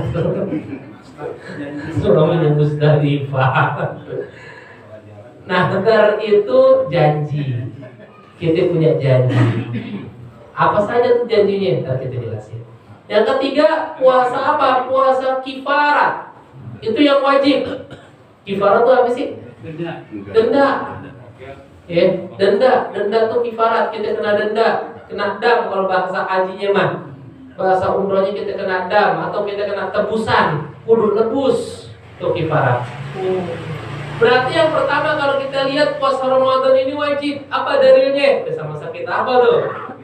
Suaminya Musdalifah. Nadar itu janji. Kita punya janji. Apa saja tuh janjinya? Ntar kita jelasin. Yang ketiga, puasa apa? Puasa kifarat. Itu yang wajib. Kifarat itu apa sih? Denda. Denda tuh kifarat. Kita kena denda, kena dam kalau bahasa hajinya mah. Bahasa umrohnya kita kena dam atau kita kena tebusan, kudu nebus. Itu kifarat. Berarti yang pertama kalau kita lihat puasa Ramadan ini wajib. Apa dalilnya? Sama-sama kita apa tuh?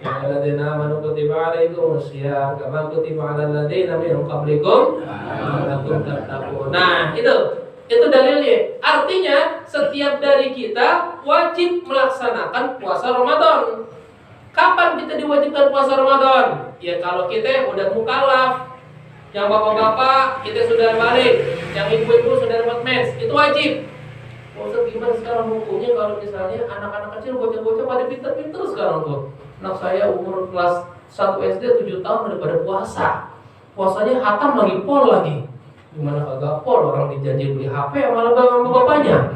Alladzina amanu kutiba alaikumus syiyam kama kutiba alal ladzina min qablikum la'allakum tattaqun. Nah, itu dalilnya. Artinya setiap dari kita wajib melaksanakan puasa Ramadan. Kapan kita diwajibkan puasa Ramadan? Ya kalau kita udah mukallaf. Yang bapak-bapak kita sudah balik, yang ibu-ibu sudah dapat mens, itu wajib. Ustaz, gimana sekarang hukumnya kalau misalnya anak-anak kecil, bocah-bocah pada pinter-pinter sekarang tuh. Anak saya umur kelas 1 SD 7 tahun udah pada puasa. Puasanya hatam lagi, pol lagi. Gimana kagak pol, orang dijanji beli HP malah sama bapaknya.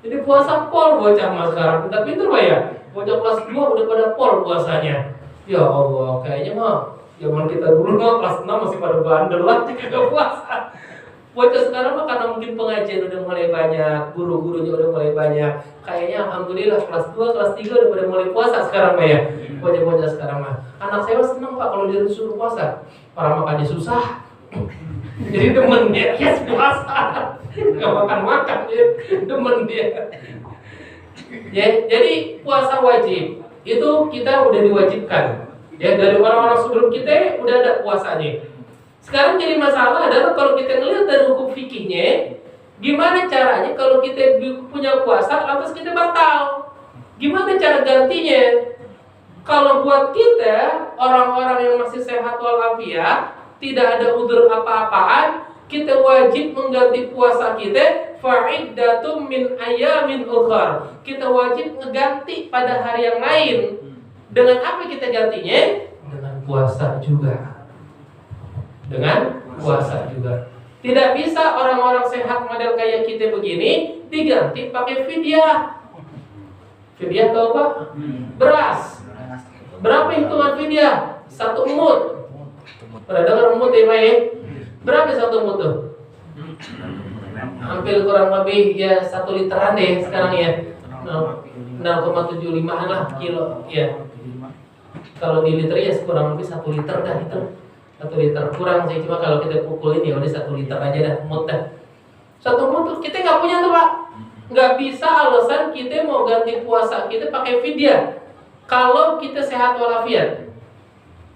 Jadi puasa pol bocah mas sekarang, pinter-pinter Pak ya. Bocah kelas 2 udah pada pol puasanya. Ya Allah, kayaknya mah zaman kita dulu mah kelas 6 masih pada bandel lah kagak puasa. Bocah sekarang mah karena mungkin pengajian udah mulai banyak, guru-gurunya udah mulai banyak. Kayaknya alhamdulillah kelas 2, kelas 3 udah pada mulai puasa sekarang Pak ya. Bocah-bocah sekarang mah. Anak saya seneng Pak kalau dia disuruh puasa. Para makannya susah. Jadi demen dia, yes puasa. Gak makan-makan dia, demen dia. Ya, jadi puasa wajib itu kita udah diwajibkan. Ya, dari orang-orang sebelum kita udah ada puasanya. Sekarang jadi masalah adalah kalau kita ngelihat dari hukum fikihnya, gimana caranya kalau kita punya puasa lantas kita batal? Gimana cara gantinya? Kalau buat kita orang-orang yang masih sehat walafiat, tidak ada udzur apa-apaan, kita wajib mengganti puasa kita fa'iddatum min ayamin ukhar. Kita wajib mengganti pada hari yang lain. Dengan apa kita gantinya? Dengan puasa juga. Dengan puasa juga. Tidak bisa orang-orang sehat model kayak kita begini diganti pakai fidyah. Fidyah tahu Pak? Beras. Berapa hitungan fidyah? 1 mud. Pernah dengar mud ya Pak ya? Berapa 1 mud tuh? Hampir kurang lebih ya 1 literan deh sekarang ya. 0,75 lah kilo ya. Kalau di liter ya kurang lebih 1 liter dah itu. 1 liter kurang sih, cuma kalau kita pukulin ya udah 1 liter aja dah, mut dah. 1 mut tuh kita nggak punya tuh Pak. Nggak bisa alasan kita mau ganti puasa kita pakai fidyah kalau kita sehat walafiat.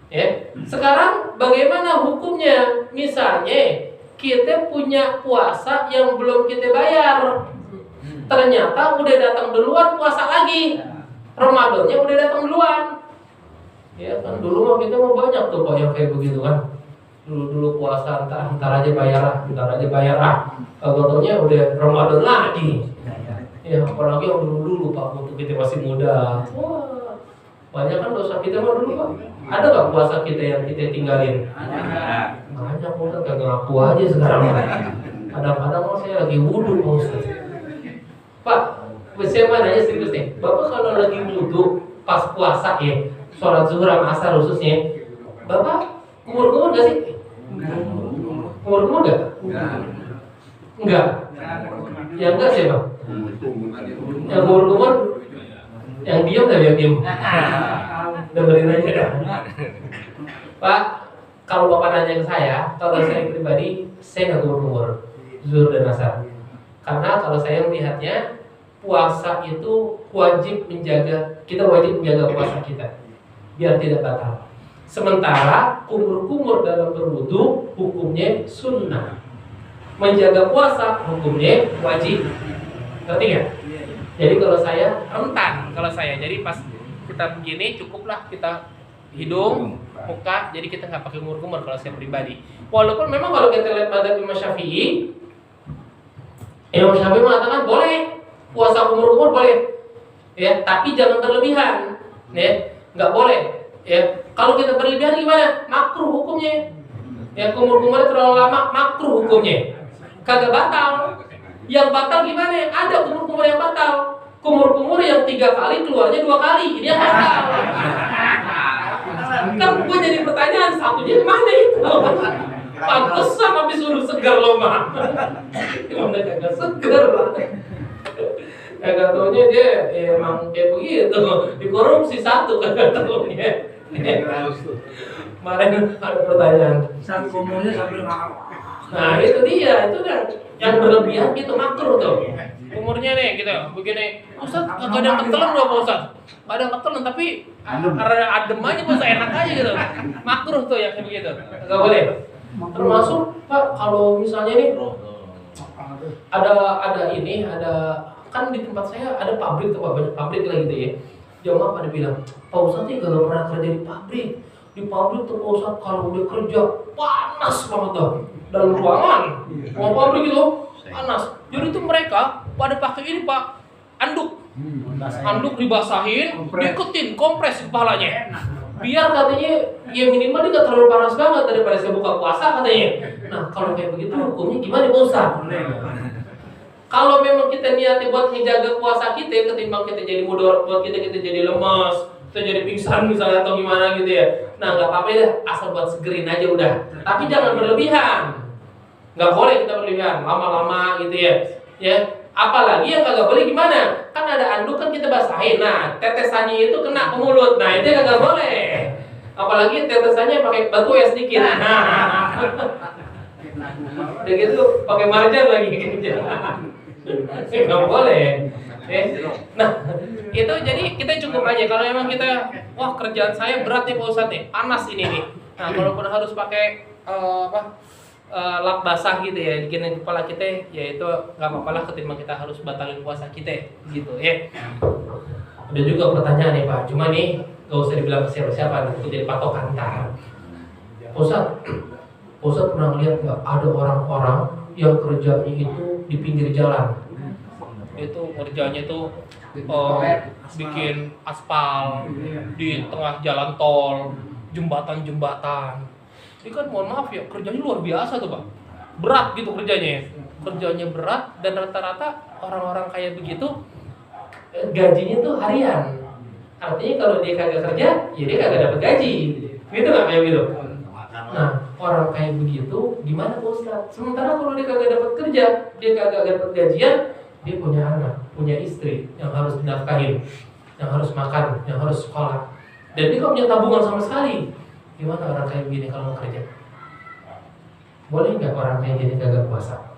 Ya. Sekarang bagaimana hukumnya? Misalnya kita punya puasa yang belum kita bayar. Ternyata udah datang duluan puasa lagi. Ramadannya udah datang duluan. Ya kan dulu mah kita mau banyak tuh Pak yang kayak begitu kan. Dulu puasa entar aja bayar ah. Kalau-kalaunya udah Ramadan lagi. Ya apalagi yang dulu Pak, waktu kita masih muda. Wah, banyak kan dosa kita mah dulu Pak. Ada gak puasa kita yang kita tinggalin? Banyak Pak, kagak ngaku aja sekarang. Kadang-kadang saya lagi wudu Pak Ustaz. Pak, saya mau nanya serius nih. Bapak kalau lagi wudu pas puasa ya, sholat zuhur sama asar khususnya, Bapak kumur-kumur gak sih? Kumur-kumur gak? Enggak. Ya enggak sih Bang. Yang kumur-kumur, yang diam gak yang diam? Dengerin aja dah. Pak, kalau Bapak nanya ke saya, kalau saya pribadi, saya gak kumur-kumur zuhur dan asar. Karena kalau saya melihatnya, puasa itu wajib menjaga, kita wajib menjaga puasa kita biar tidak batal. Sementara kumur-kumur dalam berwudu hukumnya sunnah. Menjaga puasa hukumnya wajib. Ngerti nggak? Jadi kalau saya rentan, jadi pas kita begini cukuplah kita hidung, muka, jadi kita nggak pakai kumur-kumur kalau saya pribadi. Walaupun memang kalau kita lihat madzhab Imam Syafi'i mengatakan boleh puasa kumur-kumur boleh, ya, tapi jangan berlebihan, ya, nggak boleh, ya. Kalau kita berlebihan gimana? Makruh hukumnya. Ya, kumur-kumur terlalu lama makruh hukumnya. Kagak batal. Yang batal gimana? Ada kumur-kumur yang batal. Kumur-kumur yang 3 kali keluarnya 2 kali, ini yang batal. Kan gue jadi pertanyaan, satunya mana itu? Pantesan habis suruh segar lo mah. Gimana kagak segar lah. Kagak taunya dia emang kayak begitu. Dikorupsi satu kagak taunya. Kemarin ada pertanyaan. Sang komonya sambil ngakak. Nah itu dia, itu kan yang berlebihan itu makruh tuh. Umurnya nih gitu, begini. Ustaz kagak ada yang ketelan loh Pak Ustaz. Gak ada yang ketelan tapi karena adem aja Pak, enak aja gitu. Makruh tuh yang kayak begitu. Gak boleh. Termasuk Pak kalau misalnya nih ada kan di tempat saya ada pabrik tuh Pak, banyak pabrik lah gitu ya. Jamaah pada bilang, Pak Ustaz nih gak pernah kerja di pabrik. Di pabrik tuh Pak Ustaz kalau udah kerja panas banget tuh dalam ruangan. Mau pabrik itu panas. Jadi tuh mereka pada pakai ini Pak, anduk dibasahin, diiketin, kompres kepalanya. Biar katanya ya minimal dia gak terlalu panas banget daripada saya buka puasa katanya. Nah kalau kayak begitu hukumnya gimana Pak Ustaz? Kalau memang kita niatnya buat menjaga puasa kita, ketimbang kita jadi mudarat buat kita jadi lemas, kita jadi pingsan misalnya atau gimana gitu ya. Nah nggak apa-apa ya, asal buat segerin aja udah. Tapi jangan berlebihan. Nggak boleh kita berlebihan, lama-lama gitu ya. Ya, apalagi yang kagak boleh gimana? Kan ada anduk kan kita basahin. Nah tetesannya itu kena ke mulut. Nah itu kagak boleh. Apalagi tetesannya pakai batu es sedikit. Nah, udah gitu pakai marjan lagi gitu. Nggak boleh. Nah itu jadi kita cukup aja kalau memang kita wah kerjaan saya berat nih Pak Ustadz nih, panas ini nih. Nah kalaupun harus pakai lap basah gitu ya bikin kepala kita, ya itu nggak apa-apa lah ketimbang kita harus batalin puasa kita gitu ya. Ada juga pertanyaan nih Pak, cuma nih nggak usah dibilang ke siapa-siapa, itu jadi patokan ntar. Pak Ustadz pernah lihat nggak ada orang-orang yang kerjanya itu di pinggir jalan, itu kerjanya tuh bikin aspal di tengah jalan tol, jembatan. Ini kan mohon maaf ya, kerjanya luar biasa tuh Pak, berat gitu kerjanya berat, dan rata-rata orang-orang kayak begitu gajinya tuh harian. Artinya kalau dia kagak kerja, ya dia kagak dapat gaji, gitu nggak kayak gitu? Nah, orang kayak begitu gimana Pak Ustadz? Sementara kalau dia kagak dapat kerja, dia kagak dapat gajian, dia punya anak, punya istri yang harus dinafkahin, yang harus makan, yang harus sekolah, dan dia gak punya tabungan sama sekali. Gimana orang kayak begini kalau mau kerja? Boleh nggak orang kayak gini kagak puasa?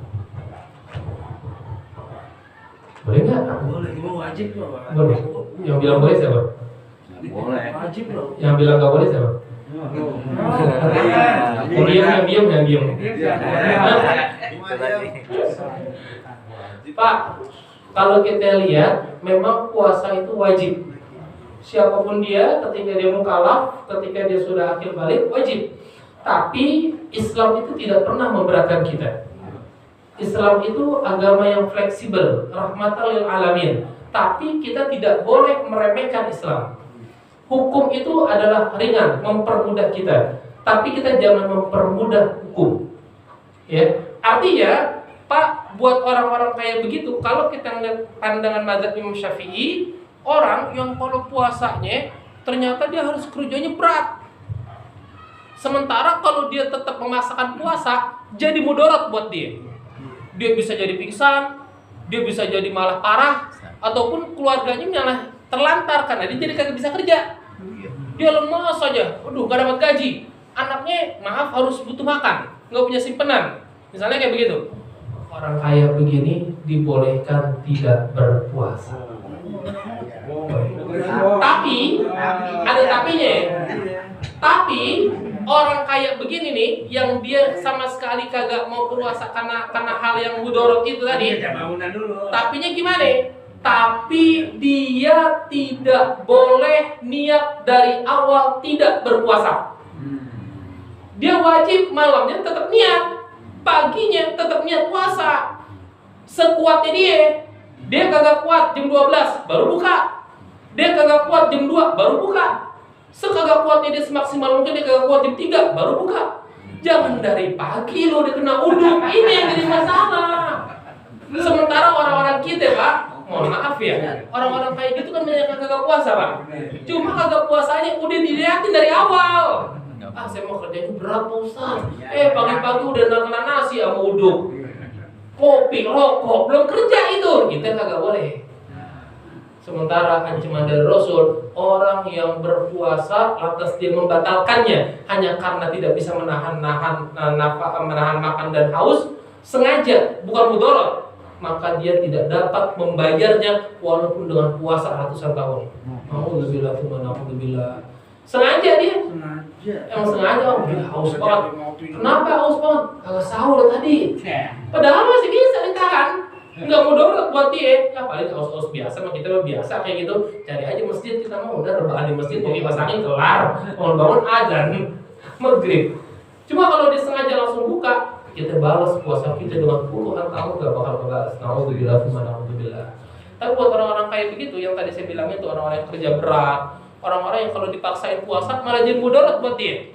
Boleh nggak? Boleh, itu wajib loh. Boleh. Yang bilang boleh siapa? Boleh. Wajib loh. Yang bilang nggak boleh siapa? Yang diam. Pak, kalau kita lihat memang puasa itu wajib. Siapapun dia, ketika dia mukallaf, ketika dia sudah akil balik, wajib. Tapi Islam itu tidak pernah memberatkan kita. Islam itu agama yang fleksibel, rahmatan lil alamin. Tapi kita tidak boleh meremehkan Islam. Hukum itu adalah ringan, mempermudah kita. Tapi kita jangan mempermudah hukum. Ya, artinya, Pak, buat orang-orang kayak begitu, kalau kita ngeliat pandangan mazhab Imam Syafi'i, orang yang kalau puasanya ternyata dia harus kerjanya berat. Sementara kalau dia tetap memaksakan puasa, jadi mudarat buat dia. Dia bisa jadi pingsan, dia bisa jadi malah parah, ataupun keluarganya malah terlantar karena dia jadi kagak bisa kerja. Dia lemas saja, aduh gak dapat gaji. Anaknya maaf harus butuh makan, nggak punya simpenan. Misalnya kayak begitu. Orang kaya begini dibolehkan tidak berpuasa. Tapi ada tapinya. Tapi orang kayak begini nih, yang dia sama sekali kagak mau puasa karena hal yang mudorot itu tadi. Bangunan dulu. Tapinya gimana? Tapi dia tidak boleh niat dari awal tidak berpuasa. Dia wajib malamnya tetap niat, paginya tetap niat puasa. Sekuatnya dia kagak kuat jam 12 baru buka. Dia kagak kuat jam 2 baru buka. Sekagak kuatnya dia semaksimal mungkin dia kagak kuat jam 3 baru buka. Jangan dari pagi lo dia kena uduk. Ini yang jadi masalah. Sementara orang-orang kita, Pak, mohon maaf ya, orang-orang kayak gitu kan banyak yang kagak puasa, Pak. Cuma kagak puasanya udah dilihatin dari awal. Saya mau kerjanya berat, Pak Ustaz. Pagi-pagi udah kena nasi sama uduk, kopi, rokok, belum kerja itu. Kita kagak boleh. Sementara ancaman dari Rasul, orang yang berpuasa lantas dia membatalkannya hanya karena tidak bisa menahan makan dan haus, sengaja, bukan mudorot, maka dia tidak dapat membayarnya walaupun dengan puasa ratusan tahun. Alhamdulillah. Sengaja dia. Emang sengaja, haus banget. Kenapa haus banget? Kagak sahur tadi. Padahal masih bisa ditahan. Enggak mudorot buat dia. Ya paling haus-haus biasa, mah kita biasa kayak gitu. Cari aja masjid, kita mau udah rebahan di masjid, mau kipas angin kelar, bangun azan maghrib. Cuma kalau dia sengaja langsung buka, kita balas puasa kita dengan puluhan tahun gak bakal kebalas. Alhamdulillah. Tapi buat orang-orang kayak begitu, yang tadi saya bilang itu orang-orang yang kerja berat, orang-orang yang kalau dipaksain puasa malah jadi mudorot buat dia.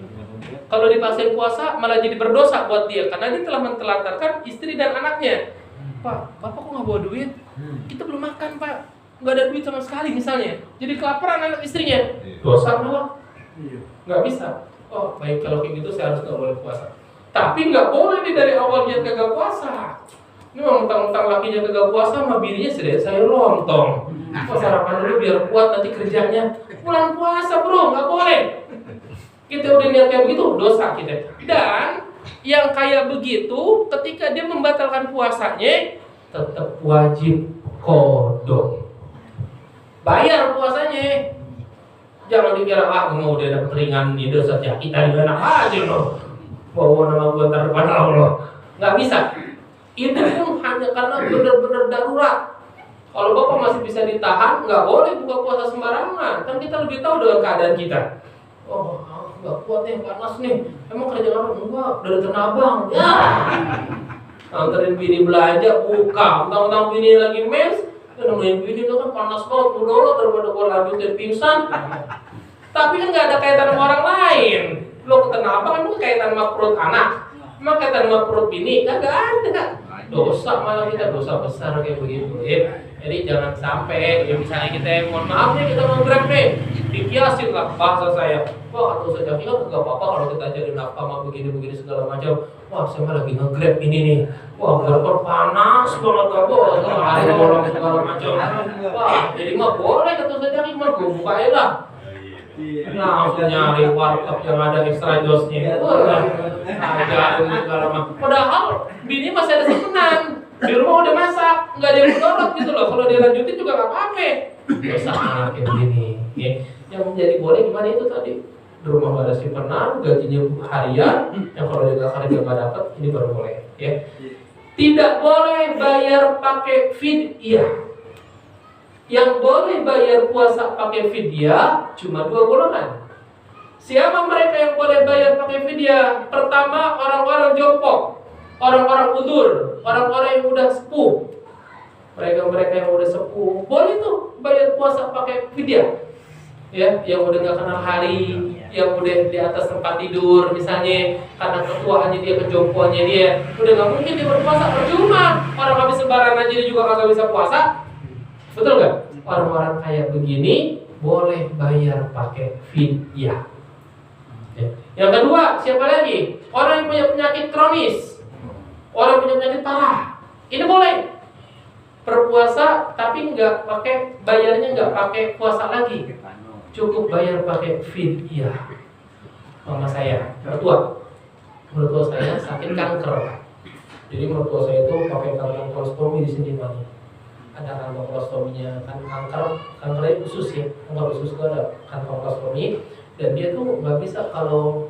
Kalau dipaksain puasa malah jadi berdosa buat dia, karena dia telah mentelantarkan istri dan anaknya. Pak, Bapak kok nggak bawa duit? Kita belum makan, Pak. Nggak ada duit sama sekali misalnya. Jadi kelaparan anak istrinya. Dosa malah. Nggak bisa. Oh, baik kalau kayak gitu saya harus nggak boleh puasa. Tapi nggak boleh nih dari awal dia kagak puasa. Ini mau mentang-mentang lakinya kagak puasa, sama bininya sudah saya lontong. Sarapan dulu biar kuat nanti kerjanya. Bulan puasa bro, nggak boleh. Kita udah niat kayak begitu, dosa kita. Dan yang kayak begitu, ketika dia membatalkan puasanya, tetap wajib qadha. Bayar puasanya. Jangan dikira mau udah dapet ringan nih dosa ya kita enak aja loh. Bawa nama gua ntar depan Allah. Nggak bisa. Itu pun hanya karena benar-benar darurat. Kalau Bapak masih bisa ditahan, nggak boleh buka puasa sembarangan. Kan kita lebih tahu dengan keadaan kita. Oh, nggak kuat nih, panas nih. Emang kerja apa? Enggak, dari Tanah Abang. Ya. Anterin bini belanja, buka. Mentang-mentang bini lagi mens, nemuin bini itu kan panas banget, mudorot daripada gua lanjutin pingsan. Tapi kan nggak ada kaitan sama orang lain. Lo ke Tanah Abang kan kaitan sama perut anak. Emang kaitan sama perut bini? Kagak ada. Dosa malah kita, dosa besar kayak begitu. Jadi jangan sampai, ya misalnya kita mohon maaf nih kita mau grab nih, dikiasin lah bahasa saya. Wah, atau saja kita nggak apa-apa kalau kita jadi nafkah mau begini-begini segala macam. Wah, saya mah lagi nge-grab ini nih. Wah, garper panas banget nggak boleh, hari orang segala macam. Wah, jadi mah boleh atau saja kita gue bukain lah. Nah, langsung nyari warteg yang ada extra josnya. Wah, ajarin segala macam. Padahal bini masih ada simpenan. Di rumah udah masak, nggak ada yang mudorot gitu loh. Kalau dia lanjutin juga nggak apa-apa. Dosa anak kayak begini. Ya. Yang menjadi boleh gimana itu tadi? Di rumah nggak ada simpenan, gajinya harian. Yang kalau dia nggak kerja nggak dapat, ini baru boleh. Ya. Tidak boleh bayar pakai fidyah. Yang boleh bayar puasa pakai fidyah cuma 2 golongan. Siapa mereka yang boleh bayar pakai fidyah? Pertama, orang-orang jompo, orang-orang udzur, orang-orang yang udah sepuh. Mereka yang udah sepuh boleh tuh bayar puasa pakai fidyah. Ya, yang udah gak kenal hari, yang udah di atas tempat tidur misalnya, karena ketuaannya dia, kejompoannya dia, udah gak mungkin dia berpuasa, percuma. Orang habis lebaran aja dia juga kagak bisa puasa. Betul gak? Orang-orang kayak begini boleh bayar pakai fidyah. Ya. Yang kedua, siapa lagi? Orang yang punya penyakit kronis, orang yang punya penyakit parah, ini boleh berpuasa tapi nggak pakai, bayarnya nggak pakai puasa lagi, cukup bayar pakai fidyah. Mama saya, mertua saya sakit kanker, jadi mertua saya itu pakai kantong kolostomi di sini Pak. Ada kantong kolostominya, kan kankernya khusus ya, kanker khusus itu ada kantong kolostomi. dan dia tuh nggak bisa kalau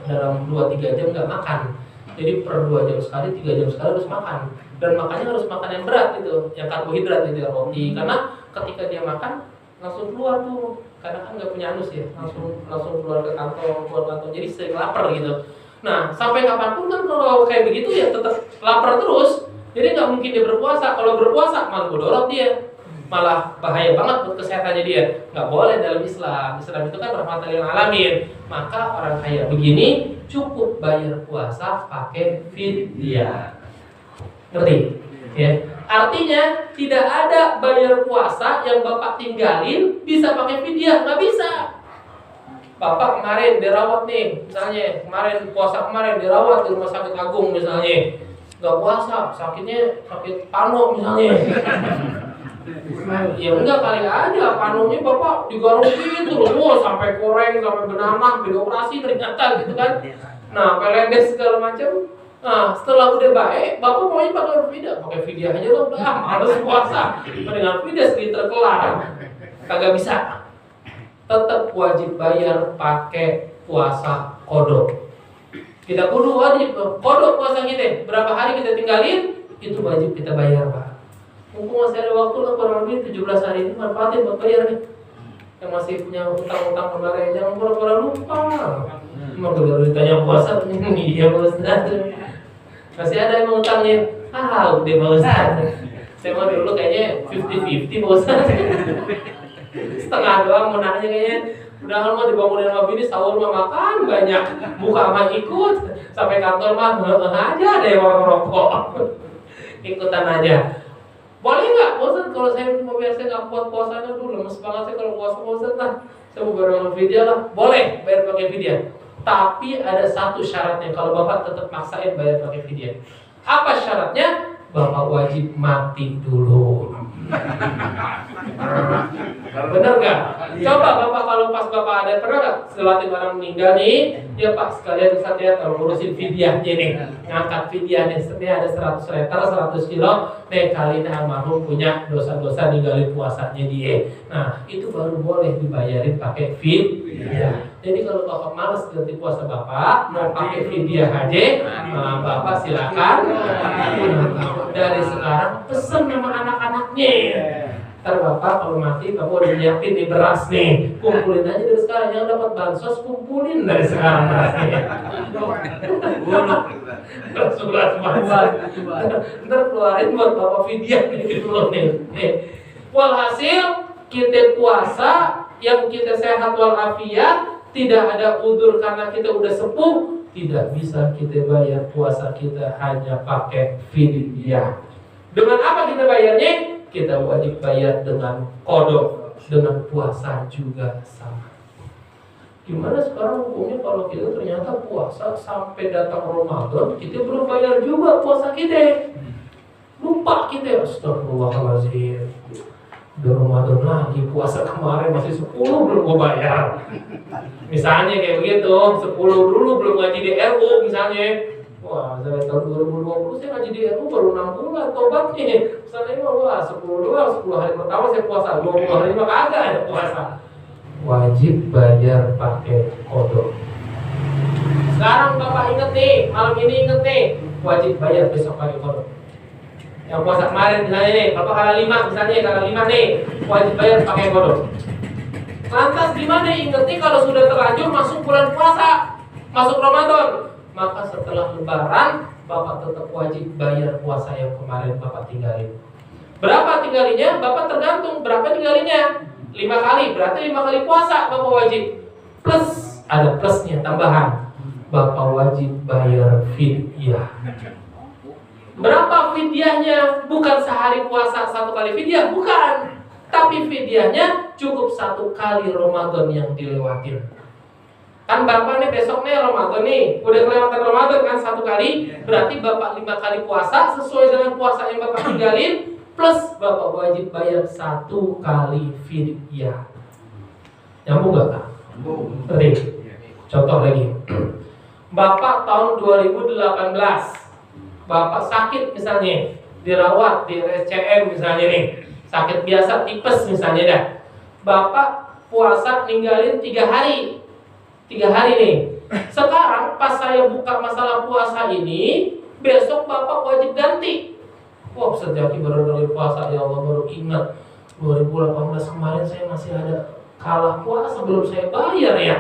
dalam 2-3 jam nggak makan. Jadi per 2 jam sekali, 3 jam sekali harus makan. Dan makannya harus makan yang berat gitu, yang karbohidrat gitu ya, roti. Karena ketika dia makan langsung keluar tuh, karena kan nggak punya anus ya, langsung keluar ke kantong, jadi sering lapar gitu. Nah sampai kapanpun kan kalau kayak begitu ya tetap lapar terus. Jadi nggak mungkin dia berpuasa. Kalau berpuasa malah mudorot dia, malah bahaya banget buat kesehatannya dia. Nggak boleh dalam Islam. Islam itu kan rahmatan lil alamin. Maka orang kaya begini cukup bayar puasa pakai fidyah. Ngerti? Ya. Artinya tidak ada bayar puasa yang Bapak tinggalin bisa pakai fidyah, nggak bisa. Bapak kemarin dirawat nih, misalnya kemarin puasa kemarin dirawat di rumah sakit Agung misalnya, nggak puasa, sakitnya sakit pano misalnya. Ya enggak kali aja panonya Bapak digarukin terus, sampai koreng, sampai benamah, dioperasi ternyata gitu kan. Nah, pelendes segala macam. Nah, setelah udah baik, Bapak maunya pakai fidyah aja loh, udah males puasa. Dengan fidyah sedikit terkelar, kagak bisa. Tetap wajib bayar pakai puasa kodok. Kita kudu wajib kodok puasa kita. Berapa hari kita tinggalin, itu wajib kita bayar, Pak. Mumpung masih ada waktu lah, kurang lebih 17 hari ini manfaatin buat bayar nih. Yang masih punya utang-utang kemarin, jangan pura-pura lupa. Emang kalau ditanya puasa, iya Pak Ustaz. Masih ada yang utangnya, udah Pak Ustaz. Saya mau dulu kayaknya 50-50 Pak Ustaz. Setengah doang mau nanya kayaknya. Udah mau dibangunin sama bini, sahur mah makan banyak, buka mah ikut, sampai kantor mah aja ada yang mau ngerokok. Ikutan aja. Boleh nggak Pak Ustaz kalau saya mau biasa nggak kuat puasanya dulu, lemes banget saya kalau puasa Pak Ustaz lah. Saya mau bayar fidyah lah, boleh bayar pakai fidyah. Tapi ada satu syaratnya, kalau Bapak tetap maksain bayar pakai fidyah. Apa syaratnya? Bapak wajib mati dulu. Bener gak? Coba Bapak kalau pas Bapak ada, pernah gak selatin orang meninggal nih, ya Pak sekalian Ustaz ya kalau ngurusin fidyahnya nih, ngangkat fidyahnya, setiap ada 100 liter, 100 kilo, nih kali ini almarhum punya dosa-dosa ninggalin puasanya dia. Nah itu baru boleh dibayarin pakai fidyah. Jadi kalau Bapak malas ganti puasa Bapak, mau pakai fidyah aja, nah Bapak silakan. Dari sekarang pesen sama anak-anaknya. Ntar Bapak kalau mati, Bapak udah nyiapin di beras nih, kumpulin aja dari sekarang. Yang dapat bansos kumpulin dari sekarang berasnya. Beras banget. Ntar keluarin buat Bapak fidyah dulu nih. Walhasil kita puasa yang kita sehat walafiat, tidak ada udzur karena kita udah sepuh, tidak bisa kita bayar puasa kita hanya pakai fidyah. Dengan apa kita bayarnya? Kita wajib bayar dengan kodok, dengan puasa juga sama. Gimana sekarang hukumnya kalau kita ternyata puasa sampai datang Ramadan, kita belum bayar juga puasa kita? Lupa kita, astagfirullahaladzim. Udah Ramadan lagi, puasa kemarin masih 10 belum gue bayar. Misalnya kayak begitu, 10 dulu belum ngaji di RU misalnya. Wah, saya tahun 2020 saya ngaji di RU baru 6 bulan tobatnya. Misalnya wah 10 doang, 10 hari pertama saya puasa, 20 hari mah kagak ada puasa. Wajib bayar pakai kodok. Sekarang Bapak inget nih, malam ini inget nih, wajib bayar besok pakai kodok. Yang puasa kemarin misalnya nih, Bapak kala 5 misalnya, kala 5 nih, wajib bayar pakai kodok. Lantas gimana inget nih kalau sudah terlanjur masuk bulan puasa, masuk Ramadan, maka setelah lebaran Bapak tetap wajib bayar puasa yang kemarin Bapak tinggalin. Berapa tinggalinya? Bapak tergantung berapa tinggalinya. 5 kali, berarti 5 kali puasa Bapak wajib. Plus, ada plusnya tambahan, Bapak wajib bayar fidyah. Berapa fidyahnya? Bukan sehari puasa 1 kali fidyah, bukan. Tapi fidyahnya cukup 1 kali Ramadan yang dilewatin. Kan Bapak nih besok nih Ramadan nih, udah kelewatan Ramadan kan 1 kali, berarti Bapak 5 kali puasa sesuai dengan puasa yang Bapak tinggalin, plus Bapak wajib bayar 1 kali fidyah. Nyambung gak Kak? Berarti contoh lagi. Bapak tahun 2018 Bapak sakit misalnya, dirawat di RSCM misalnya nih, sakit biasa tipes misalnya dah. Bapak puasa ninggalin 3 hari, 3 hari nih. Sekarang pas saya buka masalah puasa ini, besok Bapak wajib ganti. Wah, sejak baru dari puasa, ya Allah, baru ingat 2018 kemarin saya masih ada kalah puasa, belum saya bayar ya.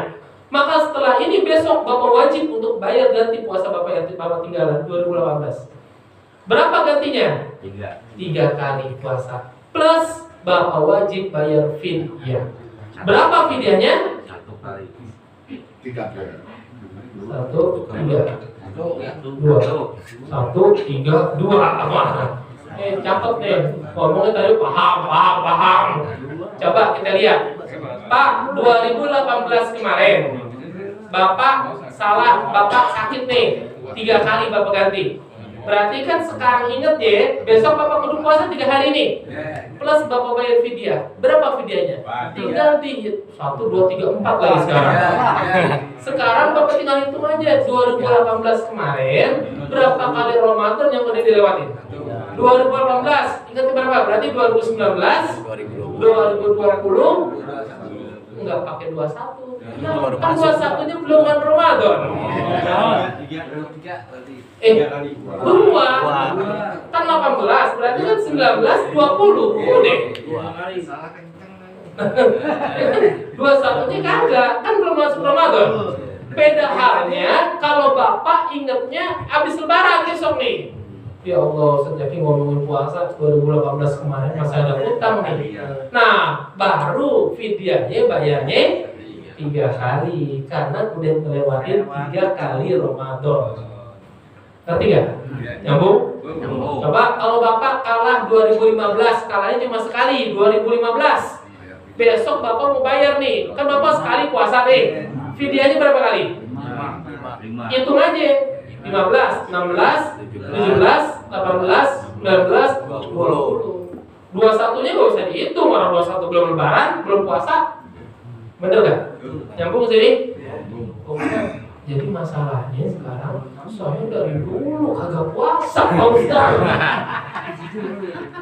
Maka setelah ini besok Bapak wajib untuk bayar ganti puasa Bapak yang Bapak tinggalan 2018. Berapa gantinya? 3 kali puasa. Plus Bapak wajib bayar fidyah. Berapa fidyahnya? 1 kali. 1, 3, 2. 1, 3, 2. Apa? Catat nih. Ngomongnya tadi paham. Coba kita lihat. Pak, 2018 kemarin Bapak salah, Bapak sakit nih 3 kali Bapak ganti. Berarti kan sekarang inget ya, besok Bapak kudu puasa 3 hari ini. Plus Bapak bayar fidyah. Berapa fidyahnya? Tinggal di 1, 2, 3, 4 lagi sekarang. Sekarang Bapak tinggal hitung aja 2018 kemarin berapa kali Ramadan yang udah dilewatin? 2018, ingat berapa? Berarti 2019, 2020 enggak pakai 21. Kan 21-nya belum kan Ramadan. 2 kan 18, berarti kan 19, 20 udah. 21-nya kagak, kan belum masuk Ramadan. Beda halnya kalau Bapak ingatnya habis lebaran besok nih. Ya Allah, sejak ngomongin puasa 2018 kemarin masih ada utang nih. Nah, baru fidyahnya bayarnya 3 kali karena udah ngelewatin 3 kali Ramadan. Ngerti gak? Nyambung? Coba kalau Bapak kalah 2015, kalahnya cuma sekali 2015. Besok Bapak mau bayar nih, kan Bapak sekali puasa nih. Fidyahnya berapa kali? 5. Hitung aja. 15, 16, 17, 18, 19, 20. 21-nya gak usah dihitung, orang 21 belum lebaran, belum puasa. Bener gak? Nyambung sini? Jadi masalahnya sekarang saya dari dulu kagak puasa, Pak Ustaz.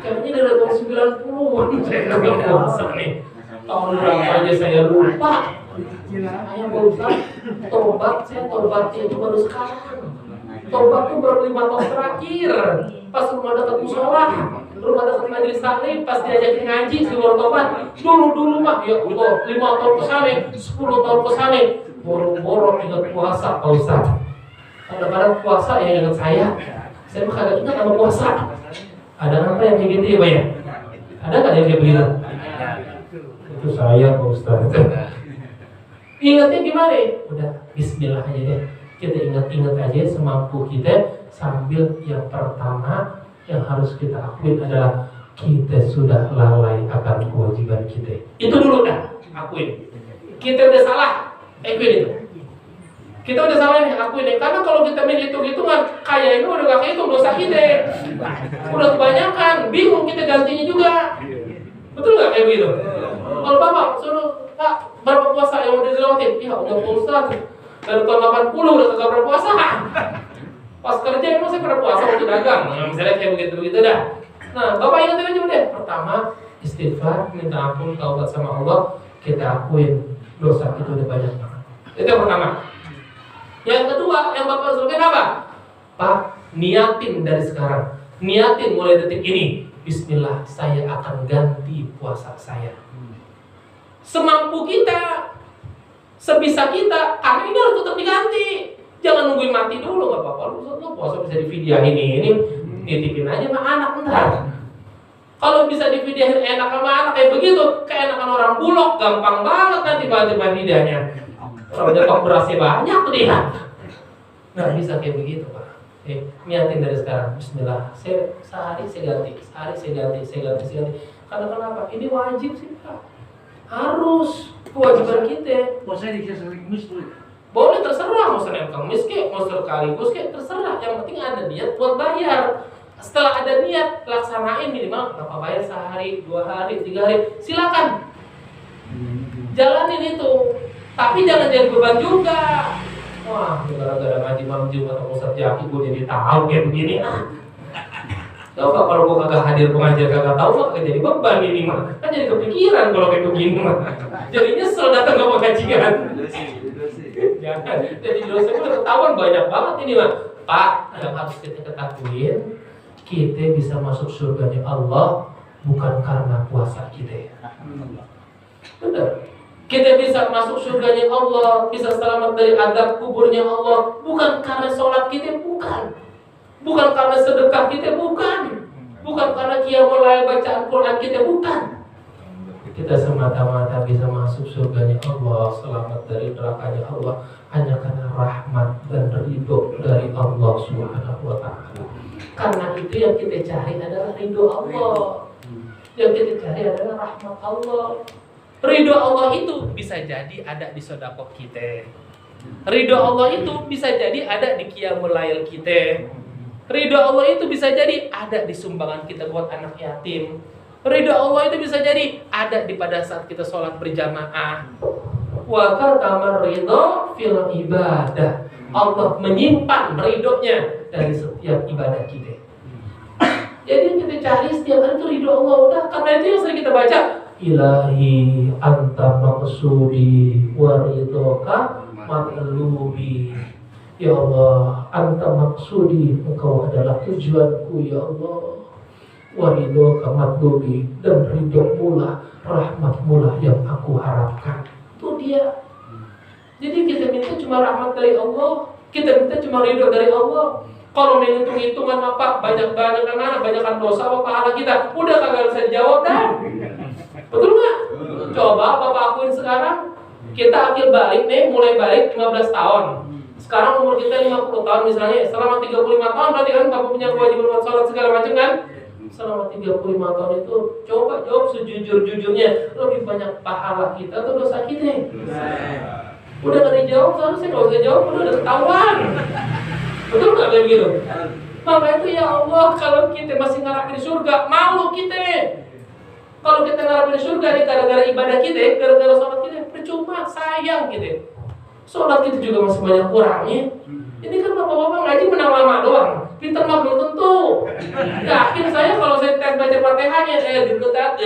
Kayaknya dari tahun 90-an saya kagak puasa nih. Tahun berapa aja saya lupa. Saya Pak Ustaz, saya tobatnya itu baru sekarang. Tobat tuh baru 5 tahun terakhir. Pas rumah dekat musola, rumah dekat majelis taklim, pas diajakin ngaji suruh tobat. Dulu mah ya Allah, 5 tahun kesana, 10 tahun kesana, boro-boro ingat puasa, Pak Ustaz. Kadang-kadang puasa yang ingat saya mah kagak ingat sama puasa. Ada apa yang kayak gitu ya, Pak ya? Ada nggak yang kayak begitu? Itu saya, Pak Ustaz. Ingatnya gimana? Udah, Bismillah aja deh. Kita ingat-ingat aja semampu kita, sambil yang pertama yang harus kita akuin adalah kita sudah lalai akan kewajiban kita. Itu dulu dah, akuin. Kita udah salah, akuin itu. Kita udah salah nih, akuin deh. Karena kalau kita main hitung-hitungan, kayak ini udah gak kehitung dosa kita. Udah kebanyakan, bingung kita gantinya juga. Betul gak kayak begitu? Kalau Bapak suruh, Pak, berapa puasa yang udah dilewatin? Ya udah Pak Ustaz, dari tahun 80 udah kagak berpuasa. Pas kerja emang saya pernah puasa waktu dagang. Nah, misalnya kayak begitu-begitu dah. Nah, Bapak ingetin aja udah. Pertama, istighfar, minta ampun, taubat sama Allah. Kita akuin dosa itu udah banyak banget. Itu yang pertama. Yang kedua, yang Bapak harus lakukan apa? Pak, niatin dari sekarang. Niatin mulai detik ini. Bismillah, saya akan ganti puasa saya. Semampu kita, sebisa kita, karena ini harus tetap diganti. Jangan nungguin mati dulu, nggak apa-apa. Lu puasa bisa dividyahin ini nitipin aja sama anak ntar. Kalau bisa dividyahin enak sama anak kayak begitu, keenakan orang Bulog, gampang banget nanti bahan fidyahnya. Orang nyetok berasnya banyak tuh dia. Nggak bisa kayak begitu, Pak. Niatin dari sekarang. Bismillah. Sehari saya ganti. Karena kenapa? Ini wajib sih, Pak. Harus kewajiban kita. Puasa dikira sering mis tuh. Boleh terserah, mau Senin Kamis kek, mau sekaligus kek, terserah. Yang penting ada niat buat bayar. Setelah ada niat, laksanain minimal berapa bayar sehari, 2 hari, 3 hari. Silakan. Jalanin itu. Tapi jangan jadi beban juga. Wah, gara-gara ngaji malam Jumat atau Ustaz Jaki gue jadi tahu kayak begini. Coba kalau gua kagak hadir pengajian kagak tahu mah kagak jadi beban ini mah. Kan jadi kepikiran kalau kayak begini mah. Jadi nyesel datang ke pengajian. Jangan. Jadi dosa udah ketahuan banyak banget ini mah. Pak, yang harus kita ketahuin, kita bisa masuk surganya Allah bukan karena puasa kita. Benar. Kita bisa masuk surganya Allah, bisa selamat dari azab kuburnya Allah bukan karena sholat kita, bukan. Bukan karena sedekah kita, bukan. Bukan karena qiyamul lail bacaan Quran kita, bukan. Kita semata-mata bisa masuk surganya Allah, selamat dari nerakanya Allah hanya karena rahmat dan ridho dari Allah Subhanahu wa ta'ala. Karena itu yang kita cari adalah ridho Allah. Yang kita cari adalah rahmat Allah. Ridho Allah itu bisa jadi ada di sedekah kita. Ridho Allah itu bisa jadi ada di qiyamul lail kita. Ridho Allah itu bisa jadi ada di sumbangan kita buat anak yatim. Ridho Allah itu bisa jadi ada di pada saat kita sholat berjamaah. Wa katamar ridho fil ibadah. Allah menyimpan ridhonya dari setiap ibadah kita. Jadi yang kita cari setiap hari itu ridho Allah. Udah, karena itu yang sering kita baca, Ilahi anta maqsudi wa ridhoka matlubi. Ya Allah, anta maksudi, engkau adalah tujuanku ya Allah. Wa ridhoka matlubi, dan ridhomu lah, rahmatmu lah yang aku harapkan. Itu dia. Jadi kita minta cuma rahmat dari Allah, kita minta cuma ridho dari Allah. Kalau menghitung-hitungan apa, banyak-banyakan mana, banyakan dosa apa pahala kita, udah kagak bisa jawab dah. Betul nggak? Coba Bapak akuin sekarang, kita akil balik nih, mulai balik 15 tahun. Sekarang umur kita 50 tahun misalnya, selama 35 tahun berarti kan Bapak punya kewajiban buat sholat segala macam kan? Selama 35 tahun itu, coba jawab sejujur-jujurnya, lebih banyak pahala kita atau dosa kita? Udah gak dijawab, seharusnya gak usah jawab, udah ketahuan. Betul gak kayak begitu? Maka itu ya Allah, kalau kita masih ngarapin surga, malu kita. Kalau kita ngarapin surga nih gara-gara ibadah kita, gara-gara sholat kita, percuma, sayang kita. Sholat kita juga masih banyak kurangnya. Ini kan bapak-bapak ngaji menang lama doang, pinter mah belum tentu. Yakin saya kalau saya tes baca Fatihahnya, dulu tat,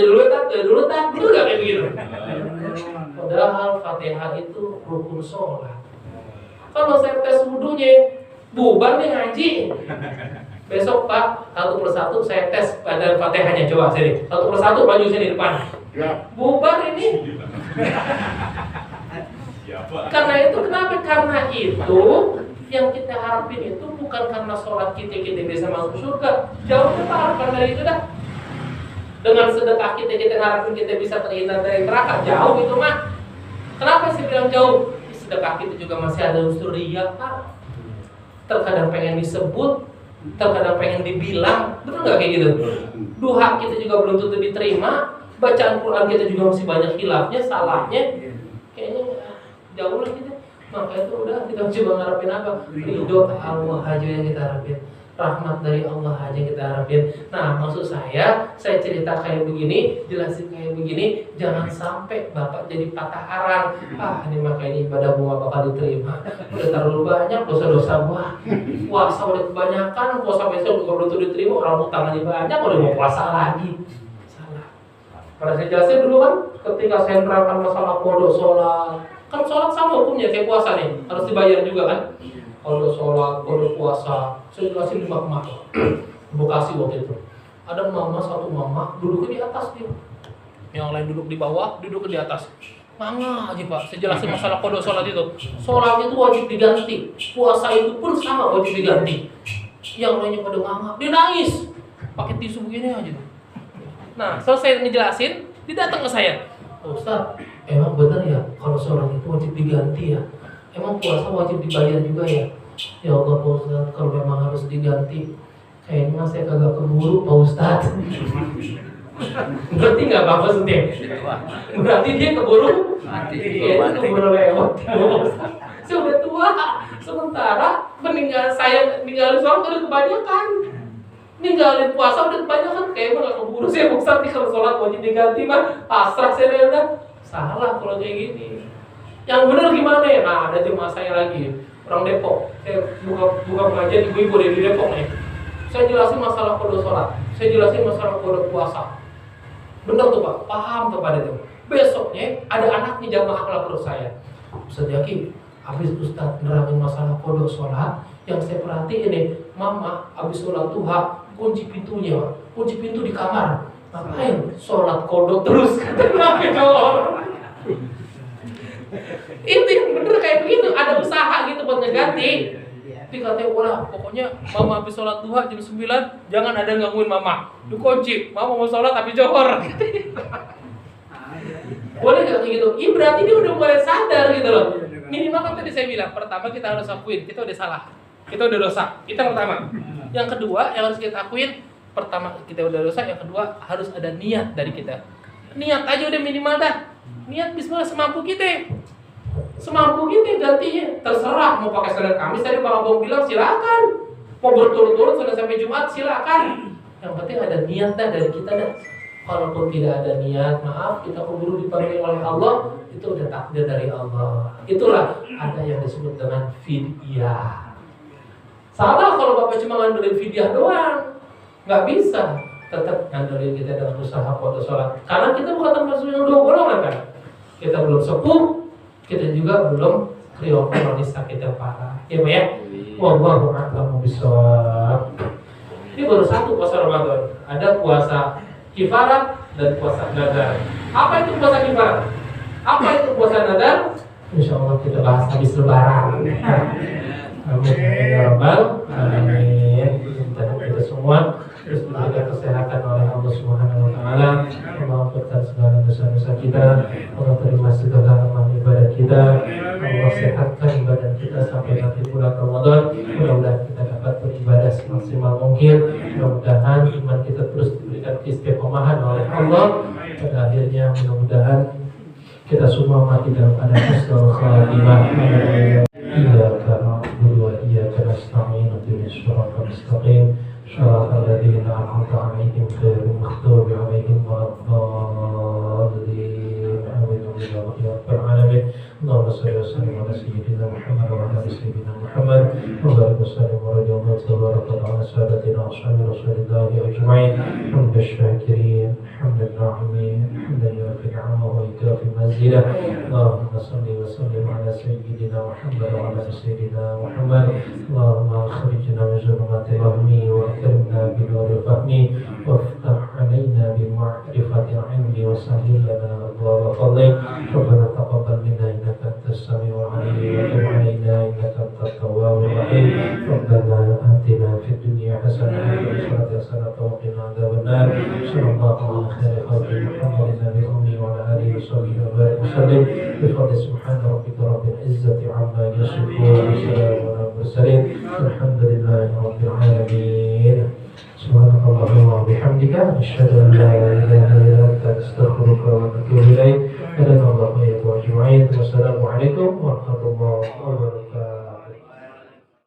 betul gak kayak begitu? Padahal Fatihah itu rukun sholat. Kalau saya tes wudunya, bubar nih ngaji. Besok Pak, satu persatu saya tes pada Fatihahnya, coba sini. Satu persatu maju sini depan. Bubar ini. Karena itu kenapa? Karena itu yang kita harapin itu bukan karena sholat kita bisa masuk surga. Jauh kita harapan dari itu dah. Dengan sedekah kita harapin kita bisa terhindar dari neraka. Jauh itu mah. Kenapa sih bilang jauh? Sedekah kita juga masih ada unsur riya, Pak. Terkadang pengen disebut, terkadang pengen dibilang, betul nggak kayak gitu? Duha kita juga belum tentu diterima, bacaan Quran kita juga masih banyak hilafnya, salahnya, kayaknya jauh lah kita. Maka itu udah kita coba ngarepin apa? Ridho Allah aja yang kita harapin, rahmat dari Allah aja yang kita harapin. Nah maksud saya cerita kayak begini, jelasin kayak begini, jangan sampai Bapak jadi patah arang. Ini makanya ibadah gua bakal diterima. Udah terlalu banyak dosa-dosa gua. Puasa udah kebanyakan, puasa besok juga belum diterima, orang utang aja banyak, udah mau puasa lagi. Salah. Karena saya jelasin dulu kan, ketika saya menerangkan masalah kodok sholat, kan sholat sama hukumnya kayak puasa nih, harus dibayar juga kan. Kalau sholat, kalau puasa, saya jelasin di mama Bekasi waktu itu. Ada satu mama duduknya di atas dia, yang lain duduk di bawah, duduk di atas. Mama aja Pak, saya jelasin masalah kodok sholat itu. Sholat itu wajib diganti, puasa itu pun sama wajib diganti. Yang lainnya pada nganga, dia nangis, pakai tisu begini aja. Nah, selesai ngejelasin, dia datang ke saya. Ustaz, emang benar ya kalau sholat itu wajib diganti ya? Emang puasa wajib dibayar juga ya? Ya Allah Pak Ustaz, kalau memang harus diganti, kayaknya saya kagak keburu Pak Ustaz. Berarti nggak apa-apa maksudnya? Berarti dia keburu mati. Iya, keburu lewat. Saya udah tua, sementara ninggalin sholat udah kebanyakan. Ninggalin puasa udah kebanyakan, kayaknya nggak keburu saya Pak Ustaz nih kalau sholat wajib diganti mah pasrah saya udah. Salah kalau kayak gini. Yang benar gimana ya? Nah, ada jemaah saya lagi, orang Depok. Saya buka pengajian ibu-ibu dari Depok nih. Saya jelasin masalah kode sholat, saya jelasin masalah kode puasa. Bener tuh Pak, paham tuh Pak itu. Besoknya ada anaknya jamaah lapor saya. Ustaz Yaki, habis Ustaz nerangin masalah kode sholat, yang saya perhatiin nih, Mama habis sholat duha kunci pintunya, Pak. Kunci pintu di kamar. Ngapain? Sholat kodok terus. Itu yang bener kayak begitu. Ada usaha gitu buat ngeganti. Tapi katanya, wah pokoknya Mama habis sholat duha jam 9, jangan ada gangguin Mama. Dikunci, Mama mau sholat tapi johor. Boleh gak kayak gitu? Iya berarti dia udah mulai sadar gitu loh. Minimal kan tadi saya bilang, pertama kita harus akuin, kita udah salah. Kita udah dosa, itu yang pertama. Yang kedua yang harus kita akuin, pertama kita udah dosa, yang kedua harus ada niat dari kita. Niat aja udah minimal dah. Niat bismillah semampu kita. Semampu kita gantinya. Terserah mau pakai Senin Kamis tadi Bang Abang bilang silakan. Mau berturut-turut Senin sampai Jumat silakan. Yang penting ada niat dah dari kita dah. Kalaupun tidak ada niat, maaf kita keburu dipanggil oleh Allah, itu udah takdir dari Allah. Itulah ada yang disebut dengan fidyah. Salah kalau Bapak cuma ngandelin fidyah doang. Nggak bisa. Tetap ngandelin kita dengan usaha kode sholat. Karena kita bukan termasuk yang dua golongan kan. Kita belum sepuh, kita juga belum kronis sakit yang parah. Ya Pak ya? Wallahu a'lam bishawab. Ini baru satu puasa Ramadan. Ada puasa kifarat dan puasa nadar. Apa itu puasa kifarat? Apa itu puasa nadar? Insya Allah kita bahas habis lebaran. Amin ya rabbal alamin. Kita semua terus diberikan kesehatan oleh Allah Subhanahu wa taala, mengampuni segala dosa-dosa kita, Allah terima segala amal ibadah kita, Allah sehatkan ibadah kita sampai nanti bulan Ramadan. Mudah-mudahan kita dapat beribadah semaksimal mungkin. Mudah-mudahan iman kita terus diberikan istiqomahan oleh Allah. Pada akhirnya mudah-mudahan kita semua mati dalam keadaan husnul khatimah. Iyyaka na'budu wa iyyaka nasta'in ihdinas siratal mustaqim صراط الذين أنعمت عليهم غير المغضوب عليهم ولا الضالين آمين يا رب العالمين اللهم صل وسلم على سيدنا محمد وعلى آل سيدنا محمد وبارك وسلم ورضي الله تبارك وتعالى سادتنا أصحاب رسول الله أجمعين حمد الشاكرين حمد الناعمين حمد يوفي نعمه ويكافي منزله اللهم صل وسلم على سيدنا محمد وعلى آل سيدنا محمد اللهم أخرجنا من ظلمات الوهم وأكرمنا بنور الفهم وافتح علينا بمعرفة العلم وسهل لنا أبواب فضلك ربنا تقبل منا إنك أنت السميع العليم وتب علينا إنك أنت التواب الرحيم ربنا آتنا في الدنيا حسنة وفي الآخرة حسنة وقنا عذاب النار صلى الله على خير خلق محمد النبي الأمي وعلى آله وصحبه وبارك وسلم بفضل سبحان ربك رب العزة عما يصفون وسلام على المرسلين الحمد لله رب العالمين سبحانك اللهم وبحمدك أشهد أن لا إله إلا أنت أستغفرك وأتوب إليك. والسلام عليكم ورحمة الله